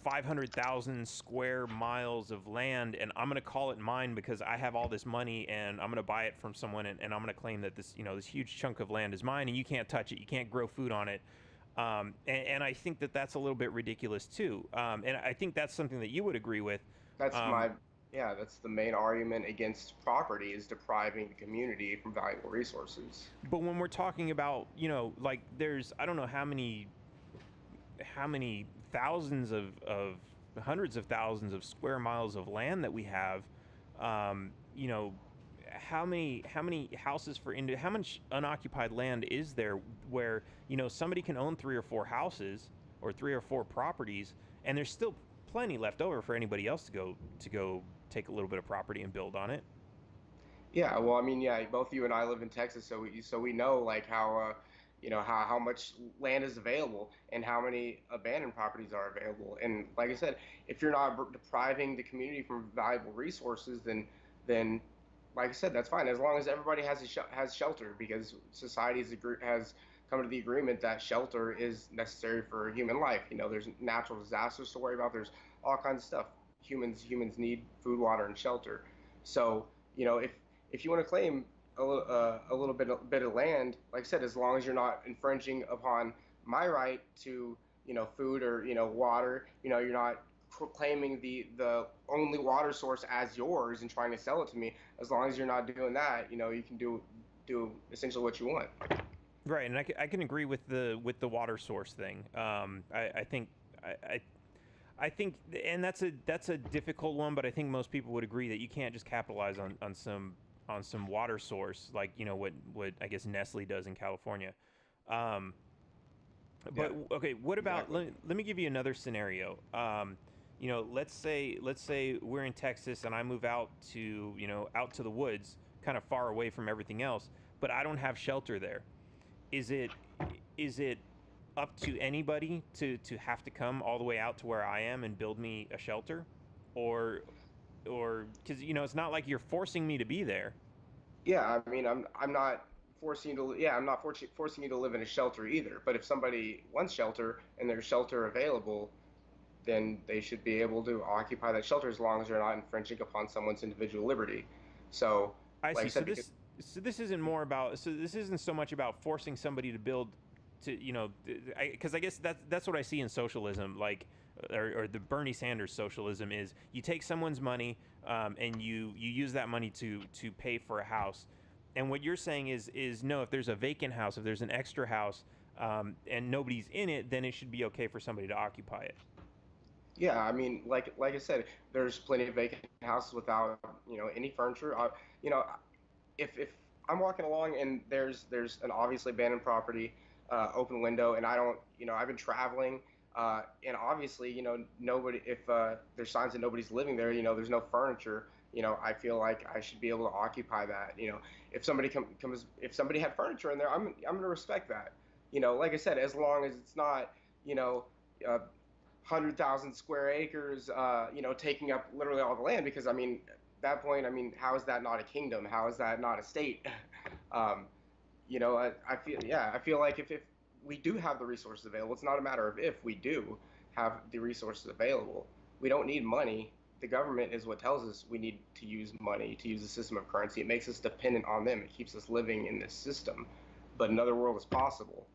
A: 500,000 square miles of land, and I'm going to call it mine because I have all this money, and I'm going to buy it from someone, and I'm going to claim that this, this huge chunk of land is mine, and you can't touch it. You can't grow food on it. And I think that that's a little bit ridiculous too. And I think that's something that you would agree with.
B: That's that's the main argument against property, is depriving the community from valuable resources.
A: But when we're talking about, like, there's, I don't know how many thousands of hundreds of thousands of square miles of land that we have, how many houses how much unoccupied land is there where, somebody can own 3 or 4 houses or 3 or 4 properties, and there's still plenty left over for anybody else to go take a little bit of property and build on it.
B: Yeah, well, I mean, yeah, both you and I live in Texas, so we know, like, how much land is available and how many abandoned properties are available. And like I said, if you're not depriving the community from valuable resources, then like I said, that's fine, as long as everybody has shelter, because society has come to the agreement that shelter is necessary for human life. There's natural disasters to worry about. There's all kinds of stuff. Humans need food, water, and shelter. So, if you want to claim a little bit of land, like I said, as long as you're not infringing upon my right to, food or, water, you're not claiming the only water source as yours and trying to sell it to me. As long as you're not doing that, you can do essentially what you want.
A: Right, and I can agree with the water source thing. I think I think, and that's a difficult one, but I think most people would agree that you can't just capitalize on some water source, like, what I guess Nestle does in California. But
B: Yeah,
A: okay, what about,
B: exactly.
A: let me give you another scenario. Let's say we're in Texas and I move out to the woods, kind of far away from everything else, but I don't have shelter there. Is it up to anybody to have to come all the way out to where I am and build me a shelter, or because it's not like you're forcing me to be there.
B: Yeah, I mean, I'm not forcing you to. Yeah, I'm not forcing you to live in a shelter either. But if somebody wants shelter and there's shelter available, then they should be able to occupy that shelter, as long as they're not infringing upon someone's individual liberty. So,
A: I
B: like I
A: see. So
B: said, because
A: this isn't more about. So this isn't so much about forcing somebody to build, to because I guess that's what I see in socialism, like, or the Bernie Sanders socialism is, you take someone's money, and you use that money to pay for a house. And what you're saying is no, if there's a vacant house, if there's an extra house, and nobody's in it, then it should be okay for somebody to occupy it.
B: yeah, I mean, like I said, there's plenty of vacant houses without any furniture. You know, if I'm walking along and there's an obviously abandoned property, open window, and I don't, I've been traveling, and obviously, nobody, if there's signs that nobody's living there, there's no furniture, I feel like I should be able to occupy that. If somebody comes, if somebody had furniture in there, I'm gonna respect that. Like I said, as long as it's not, you know, 100,000 square acres, taking up literally all the land, because I mean, at that point, I mean, how is that not a kingdom? How is that not a state? um, I feel, yeah, I feel like if we do have the resources available, it's not a matter of if we do. have the resources available. We don't need money. The government is what tells us we need to use money, to use a system of currency. It makes us dependent on them. It keeps us living in this system. But another world is possible.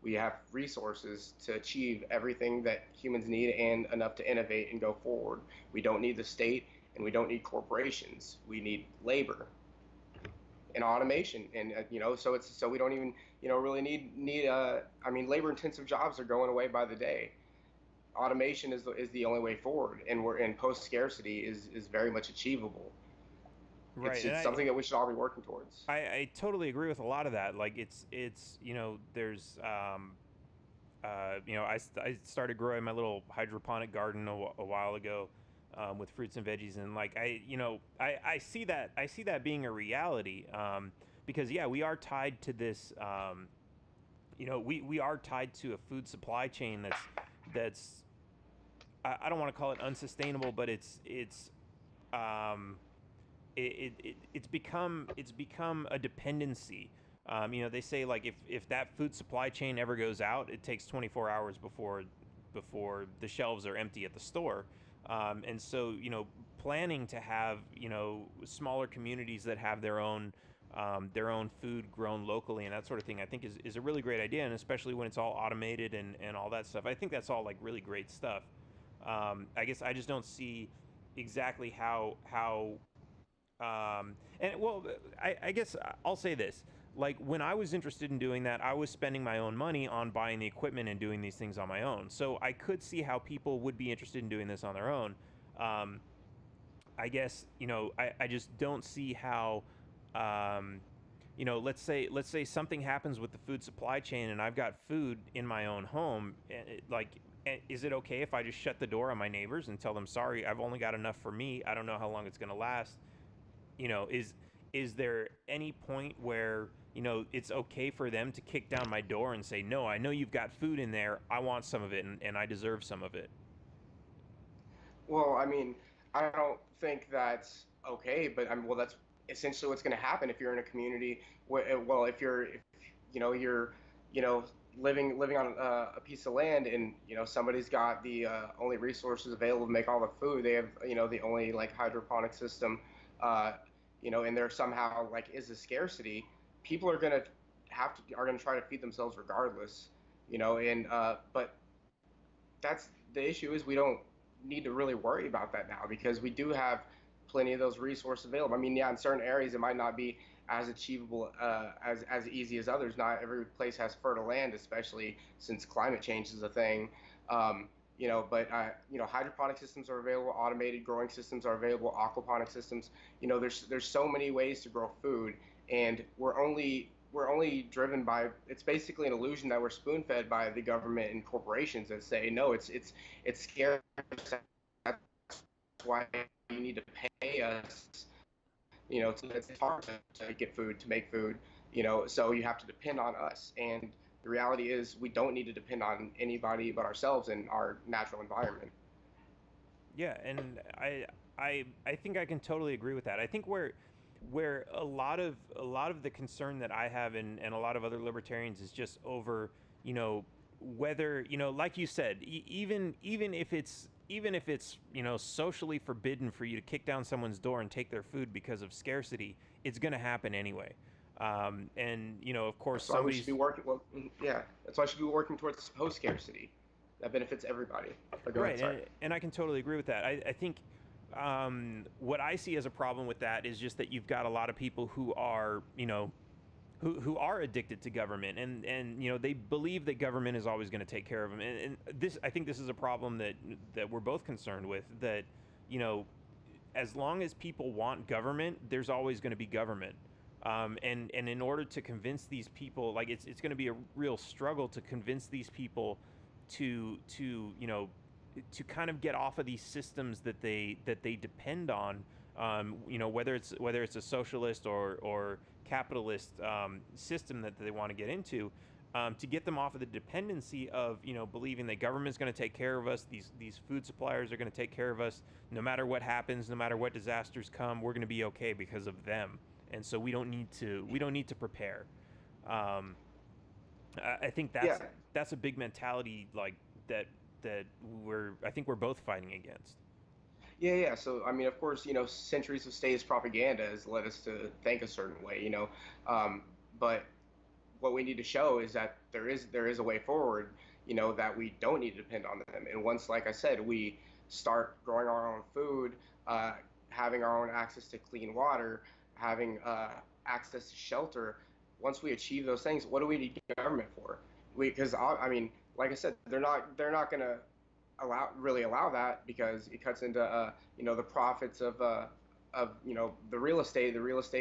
B: We have resources to achieve everything that humans need and enough to innovate and go forward. We don't need the state and we don't need corporations. We need labor and automation, and so we don't even really need I mean, labor intensive jobs are going away by the day. Automation is the only way forward, and we're in post scarcity is very much achievable.
A: Right, and
B: It's something that we should all be working towards.
A: I totally agree with a lot of that. Like it's there's I started growing my little hydroponic garden a while ago, with fruits and veggies, and like I see that being a reality, because yeah, we are tied to this, we are tied to a food supply chain that's I don't want to call it unsustainable, but it's become a dependency. They say, like, if that food supply chain ever goes out, it takes 24 hours before the shelves are empty at the store. And so, planning to have, smaller communities that have their own food grown locally and that sort of thing, I think is a really great idea. And especially when it's all automated and all that stuff, I think that's all like really great stuff. I guess I just don't see exactly how and well, I guess I'll say this. Like, when I was interested in doing that, I was spending my own money on buying the equipment and doing these things on my own. So I could see how people would be interested in doing this on their own. I guess, I just don't see how, let's say something happens with the food supply chain and I've got food in my own home. Is it okay if I just shut the door on my neighbors and tell them, sorry, I've only got enough for me. I don't know how long it's going to last. Is there any point where, it's okay for them to kick down my door and say, no, I know you've got food in there, I want some of it, and I deserve some of it?
B: Well, I mean, I don't think that's okay, but I mean, well, that's essentially what's going to happen if you're in a community where, well, if you're, you know, living on a piece of land, and somebody's got the only resources available to make all the food. They have, the only like hydroponic system, uh, and there somehow like is a scarcity. People are gonna try to feed themselves regardless, and but that's the issue, is we don't need to really worry about that now because we do have plenty of those resources available. I mean, yeah, in certain areas it might not be as achievable, as easy as others. Not every place has fertile land, especially since climate change is a thing. But hydroponic systems are available, automated growing systems are available, aquaponic systems. There's so many ways to grow food, and we're only driven by, it's basically an illusion that we're spoon fed by the government and corporations that say no, it's scarce. That's why you need to pay us. It's hard to get food, to make food. So you have to depend on us. And the reality is we don't need to depend on anybody but ourselves and our natural environment.
A: Yeah, and I think I can totally agree with that. I think where a lot of the concern that I have, and a lot of other libertarians, is just over, whether, like you said, even if it's socially forbidden for you to kick down someone's door and take their food because of scarcity, it's going to happen anyway. And of course,
B: That's why we should
A: somebody's
B: be working. Well, yeah, that's why we should be working towards post scarcity. That benefits everybody. But go ahead,
A: right,
B: sorry.
A: and I can totally agree with that. I think, what I see as a problem with that is just that you've got a lot of people who are, who are addicted to government, and they believe that government is always going to take care of them. And this, I think, this is a problem that we're both concerned with. That, as long as people want government, there's always going to be government. And in order to convince these people, like, it's going to be a real struggle to convince these people to kind of get off of these systems that they depend on, whether it's a socialist or capitalist system that they want to get into, to get them off of the dependency of believing that government's going to take care of us, these food suppliers are going to take care of us, no matter what happens, no matter what disasters come, we're going to be okay because of them, and so we don't need to prepare. I think
B: Yeah,
A: that's a big mentality, like, that I think we're both fighting against.
B: Yeah, yeah. So, I mean, of course, centuries of statist propaganda has led us to think a certain way, um, but what we need to show is that there is a way forward, that we don't need to depend on them. And once, like I said, we start growing our own food, uh, having our own access to clean water, having access to shelter. Once we achieve those things, what do we need government for? Because I mean, like I said, they're not going to allow that because it cuts into the profits of the real estate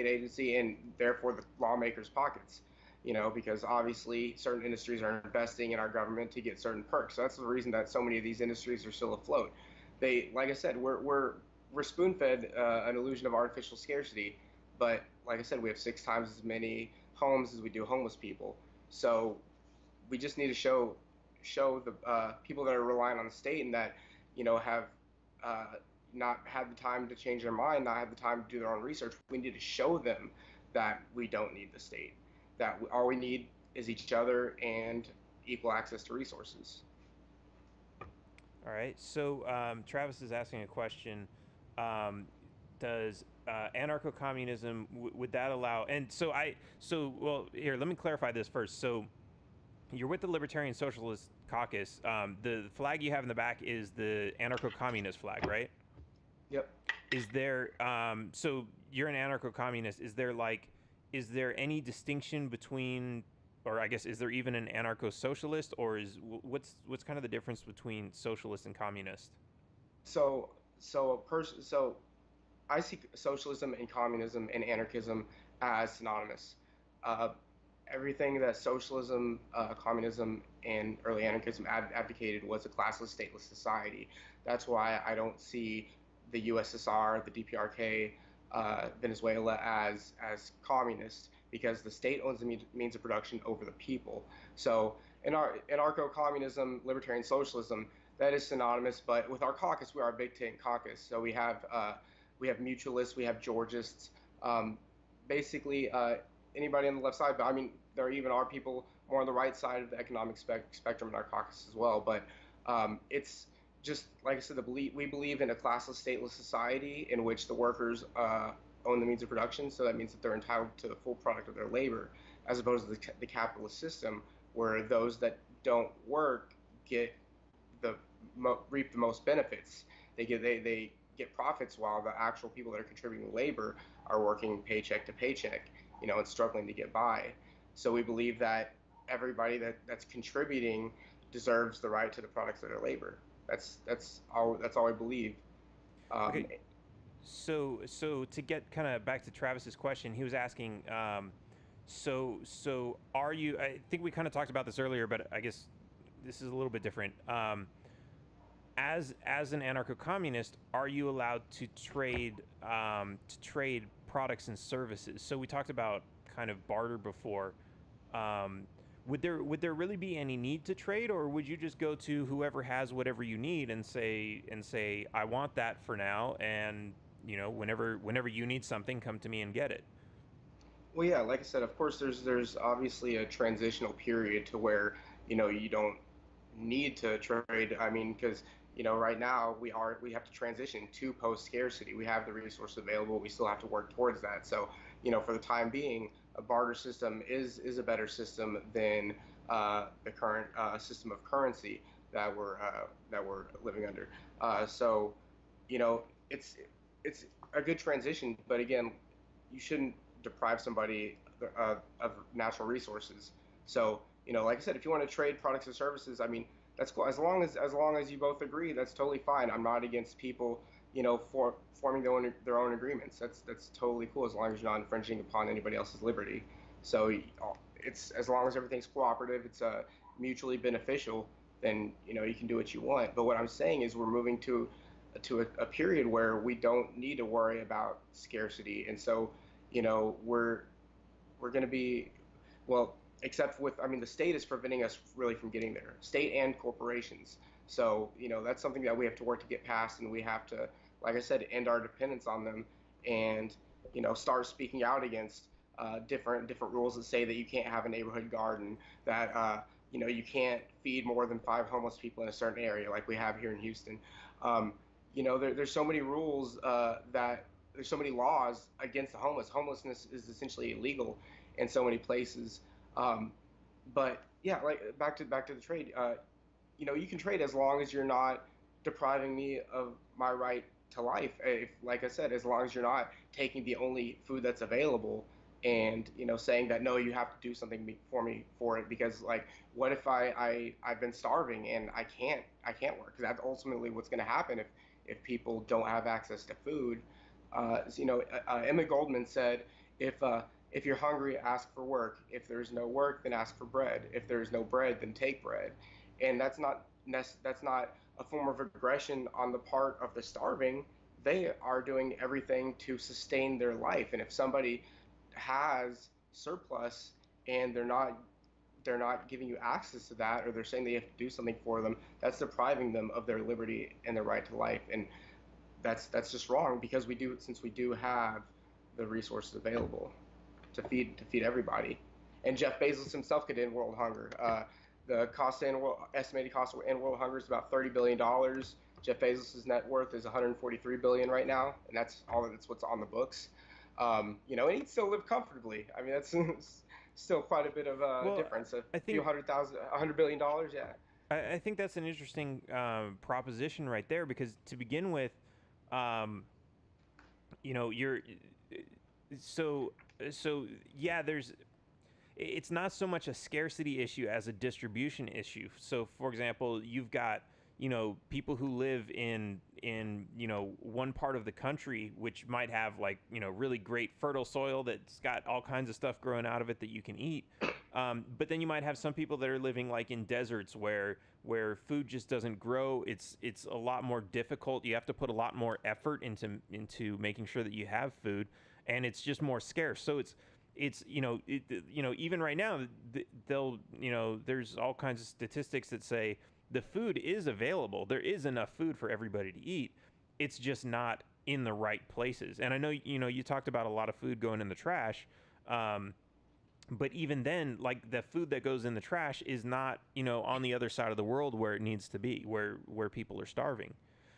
B: agency, and therefore the lawmakers' pockets. Because obviously certain industries are investing in our government to get certain perks. So that's the reason that so many of these industries are still afloat. Like I said, we're spoon-fed an illusion of artificial scarcity, but like I said, we have 6 times as many homes as we do homeless people. So we just need to show the people that are relying on the state and that have uh, not had the time to change their mind, not had the time to do their own research. We need to show them that we don't need the state, that all we need is each other and equal access to resources.
A: All right. So Travis is asking a question. Um, does anarcho-communism would that allow? And well, here, let me clarify this first. So you're with the Libertarian Socialist Caucus. The flag you have in the back is the anarcho-communist flag, right?
B: Yep.
A: Is there so you're an anarcho-communist? Is there any distinction between, or I guess, is there even an anarcho-socialist, or what's kind of the difference between socialist and communist?
B: So I see socialism and communism and anarchism as synonymous. Uh, Everything that socialism, communism, and early anarchism advocated was a classless, stateless society. That's why I don't see the USSR, the DPRK, Venezuela as communist, because the state owns the means of production over the people. So in our anarcho-communism, libertarian socialism, that is synonymous. But with our caucus, we are a big tent caucus. So we have mutualists, we have Georgists, basically anybody on the left side. But I mean, there even are people more on the right side of the economic spectrum in our caucus as well. But it's just like I said, we believe in a classless, stateless society in which the workers own the means of production. So that means that they're entitled to the full product of their labor, as opposed to the capitalist system, where those that don't work get reap the most benefits. They get profits, while the actual people that are contributing labor are working paycheck to paycheck, and struggling to get by. So we believe that everybody that's contributing deserves the right to the products of their labor. That's all I believe.
A: Okay. So to get kind of back to Travis's question, he was asking, so are you? I think we kind of talked about this earlier, but I guess this is a little bit different. As an anarcho-communist, are you allowed to trade products and services? So we talked about kind of barter before. Would there really be any need to trade, or would you just go to whoever has whatever you need and say I want that for now, and whenever you need something, come to me and get it?
B: Well, yeah, like I said, of course, there's obviously a transitional period to where you don't need to trade. I mean, because right now we have to transition to post-scarcity. We have the resource available. We still have to work towards that. So for the time being, a barter system is a better system than the current system of currency that we're living under. So it's a good transition, but again, you shouldn't deprive somebody of natural resources. So like I said, if you want to trade products and services, I mean, that's cool. As long as you both agree, that's totally fine. I'm not against people, forming their own agreements. That's totally cool, as long as you're not infringing upon anybody else's liberty. So it's as long as everything's cooperative, it's mutually beneficial, then you can do what you want. But what I'm saying is we're moving to a period where we don't need to worry about scarcity, and so we're going to be, well, except with, I mean, the state is preventing us really from getting there, state and corporations. So that's something that we have to work to get past, and we have to, like I said, end our dependence on them, and start speaking out against different rules that say that you can't have a neighborhood garden, that you can't feed more than 5 homeless people in a certain area like we have here in Houston. Um, there's so many rules that there's so many laws against the homeless. Homelessness is essentially illegal in so many places. Um, but yeah, like back to the trade. You can trade as long as you're not depriving me of my right to life. If, like I said, as long as you're not taking the only food that's available and saying that no, you have to do something for me for it, because like what if I've been starving and I can't work, because that's ultimately what's going to happen if people don't have access to food. Emmett Goldman said, if you're hungry, ask for work. If there's no work, then ask for bread. If there's no bread, then take bread. And that's not a form of aggression on the part of the starving. They are doing everything to sustain their life. And if somebody has surplus and they're not giving you access to that, or they're saying they have to do something for them, that's depriving them of their liberty and their right to life. And that's just wrong, because since we do have the resources available to feed everybody. And Jeff Bezos himself could end world hunger. The estimated cost to end world hunger is about $30 billion. Jeff Bezos' net worth is 143 billion right now, and that's what's on the books. And he'd still live comfortably. I mean, that's still quite a bit of a
A: Well,
B: difference. A
A: I
B: few
A: think
B: $100 billion, yeah.
A: I think that's an interesting proposition right there, because to begin with, um, you're so yeah. It's not so much a scarcity issue as a distribution issue. So, for example, you've got people who live in one part of the country which might have like really great fertile soil that's got all kinds of stuff growing out of it that you can eat. But then you might have some people that are living like in deserts where food just doesn't grow. It's a lot more difficult. You have to put a lot more effort into making sure that you have food, and it's just more scarce. So it's even right now they'll there's all kinds of statistics that say the food is available. There is enough food for everybody to eat. It's just not in the right places. And I know you talked about a lot of food going in the trash. But even then, like the food that goes in the trash is not, on the other side of the world where it needs to be, where people are starving.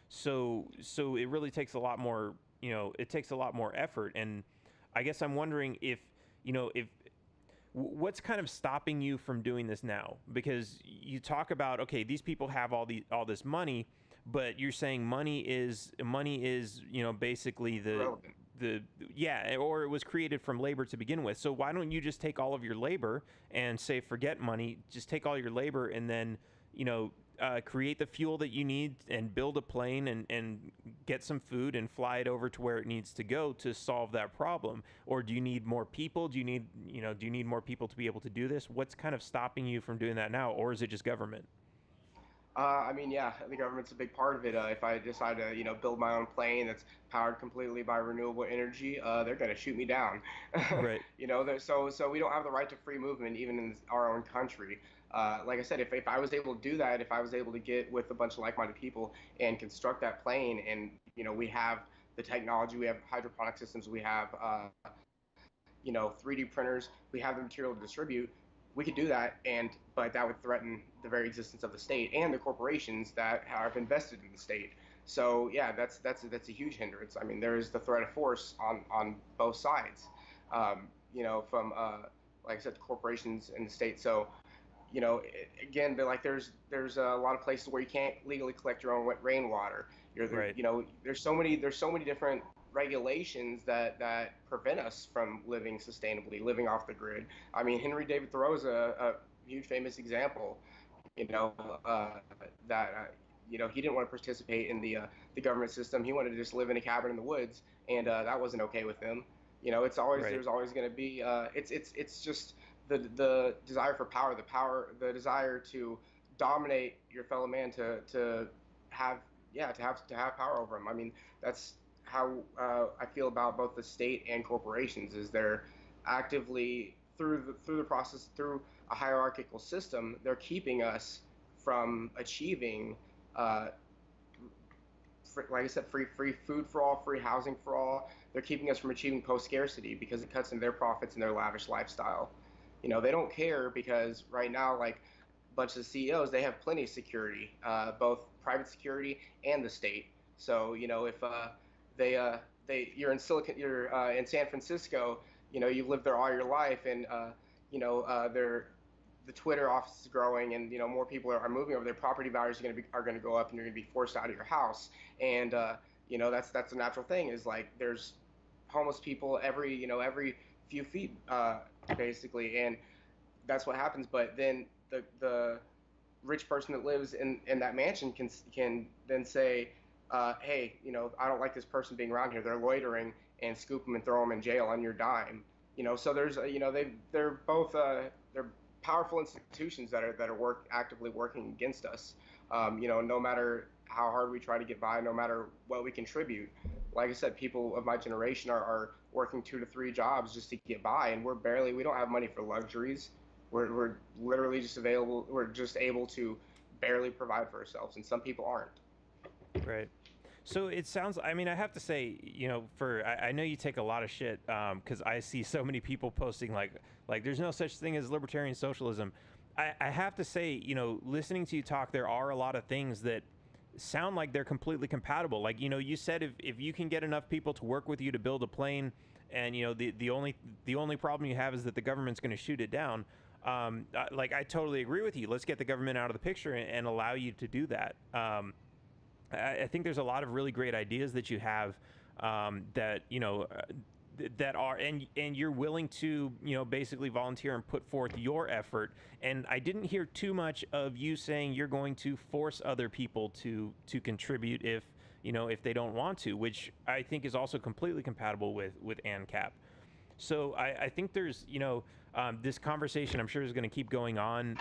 A: So it really takes a lot more, it takes a lot more effort. And I guess I'm wondering if what's kind of stopping you from doing this now? Because you talk about, okay, these people have all this money, but you're saying money is basically
B: Relevant.
A: or it was created from labor to begin with. So why don't you just take all of your labor and say forget money, just take all your labor and then create the fuel that you need and build a plane and get some food and fly it over to where it needs to go to solve that problem? Or do you need more people? Do you need more people to be able to do this? What's kind of stopping you from doing that now? Or is it just government?
B: I mean, yeah, the government's a big part of it. If I decide to, build my own plane that's powered completely by renewable energy, they're going to shoot me down.
A: Right.
B: So we don't have the right to free movement even in our own country. Like I said, if I was able to do that, if I was able to get with a bunch of like-minded people and construct that plane, and we have the technology, we have hydroponic systems, we have 3D printers, we have the material to distribute, we could do that, but that would threaten the very existence of the state and the corporations that have invested in the state. So yeah, that's a huge hindrance. I mean, there is the threat of force on both sides. From like I said, the corporations and the state. So again, but like there's a lot of places where you can't legally collect your own rainwater. You're there,
A: Right.
B: there's so many different regulations that prevent us from living sustainably, living off the grid. I mean, Henry David Thoreau is a huge famous example. You know, uh, that he didn't want to participate in the government system. He wanted to just live in a cabin in the woods, and that wasn't okay with him. It's always
A: Right.
B: there's always going to be it's just the desire for power, the desire to dominate your fellow man, to have to have power over him. I mean, that's how I feel about both the state and corporations. Is they're actively through the process, through a hierarchical system, they're keeping us from achieving, uh, like I said, free food for all, free housing for all. They're keeping us from achieving post-scarcity because it cuts into their profits and their lavish lifestyle. They don't care because right now, like bunch of CEOs, they have plenty of security, both private security and the state. So if they you're in San Francisco, you've lived there all your life, and they're the Twitter office is growing, and more people are moving over. Their property values are going to go up, and you're going to be forced out of your house. And that's a natural thing. Is like there's homeless people every few feet, basically, and that's what happens. But then the rich person that lives in that mansion can then say, hey, I don't like this person being around here. They're loitering, and scoop them and throw them in jail on your dime. So there's they're both they're powerful institutions that are actively working against us. No matter how hard we try to get by, no matter what we contribute. Like I said, people of my generation are working 2 to 3 jobs just to get by, and we don't have money for luxuries. We're literally we're just able to barely provide for ourselves, and some people aren't.
A: Right. So it sounds, I mean, I have to say, I know you take a lot of shit, because I see so many people posting like there's no such thing as libertarian socialism. I have to say, listening to you talk, there are a lot of things that sound like they're completely compatible. Like, you said if you can get enough people to work with you to build a plane, and the only problem you have is that the government's going to shoot it down. I totally agree with you. Let's get the government out of the picture and allow you to do that. I think there's a lot of really great ideas that you have, that that are, and you're willing to basically volunteer and put forth your effort. And I didn't hear too much of you saying you're going to force other people to contribute if they don't want to, which I think is also completely compatible with ANCAP. So I think there's this conversation, I'm sure, is going to keep going on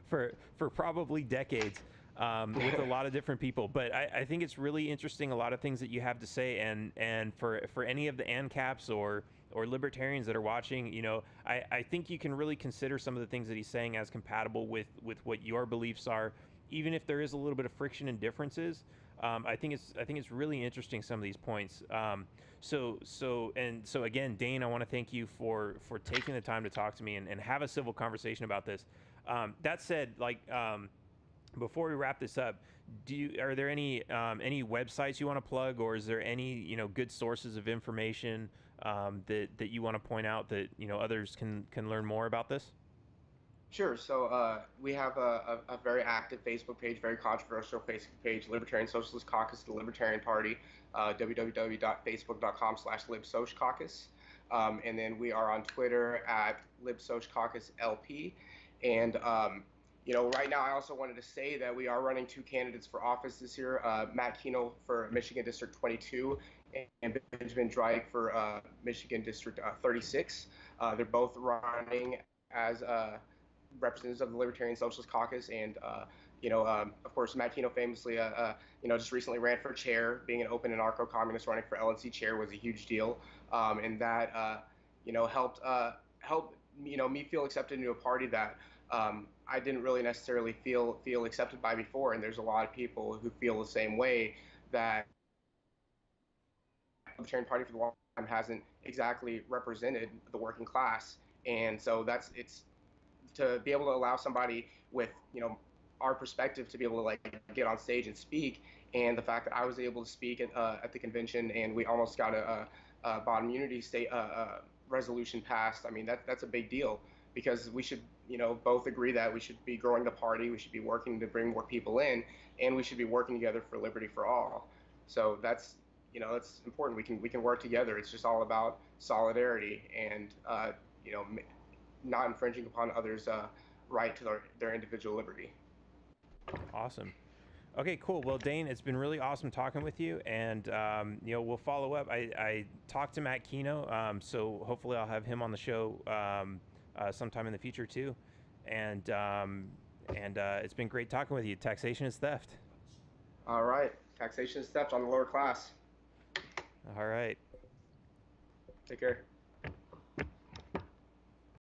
A: for probably decades, with a lot of different people. But I think it's really interesting, a lot of things that you have to say, and for any of the ANCAPs or libertarians that are watching, I think you can really consider some of the things that he's saying as compatible with what your beliefs are, even if there is a little bit of friction and differences. I think it's really interesting, some of these points. So again, Dane, I want to thank you for taking the time to talk to me and have a civil conversation about this. That said, before we wrap this up, are there any websites you want to plug, or is there any good sources of information that you want to point out that others can learn more about this?
B: Sure. So we have a very active Facebook page, very controversial Facebook page, Libertarian Socialist Caucus, the Libertarian Party, www.facebook.com/libsocs. And then we are on Twitter at libsocscaucuslp. And right now, I also wanted to say that we are running 2 candidates for office this year, Matt Keno for Michigan District 22 and Benjamin Drake for Michigan District 36. They're both running as representatives of the Libertarian Socialist Caucus, and of course, Matt Keno famously, just recently ran for chair. Being an open anarcho-communist, running for LNC chair was a huge deal, and that helped me feel accepted into a party that I didn't really necessarily feel accepted by before. And there's a lot of people who feel the same way, that the Libertarian Party for the long time hasn't exactly represented the working class, and so it's to be able to allow somebody with our perspective to be able to get on stage and speak. And the fact that I was able to speak at the convention, and we almost got a bottom immunity state resolution passed. I mean, that's a big deal, because we should both agree that we should be growing the party, we should be working to bring more people in, and we should be working together for liberty for all. So that's that's important. We can work together. It's just all about solidarity and not infringing upon others' right to their individual liberty.
A: Awesome. Okay, cool. Well, Dane, it's been really awesome talking with you, and we'll follow up. I talked to Matt Keno, so hopefully I'll have him on the show sometime in the future too. And it's been great talking with you. Taxation is theft.
B: All right, taxation is theft on the lower class.
A: All right.
B: Take care.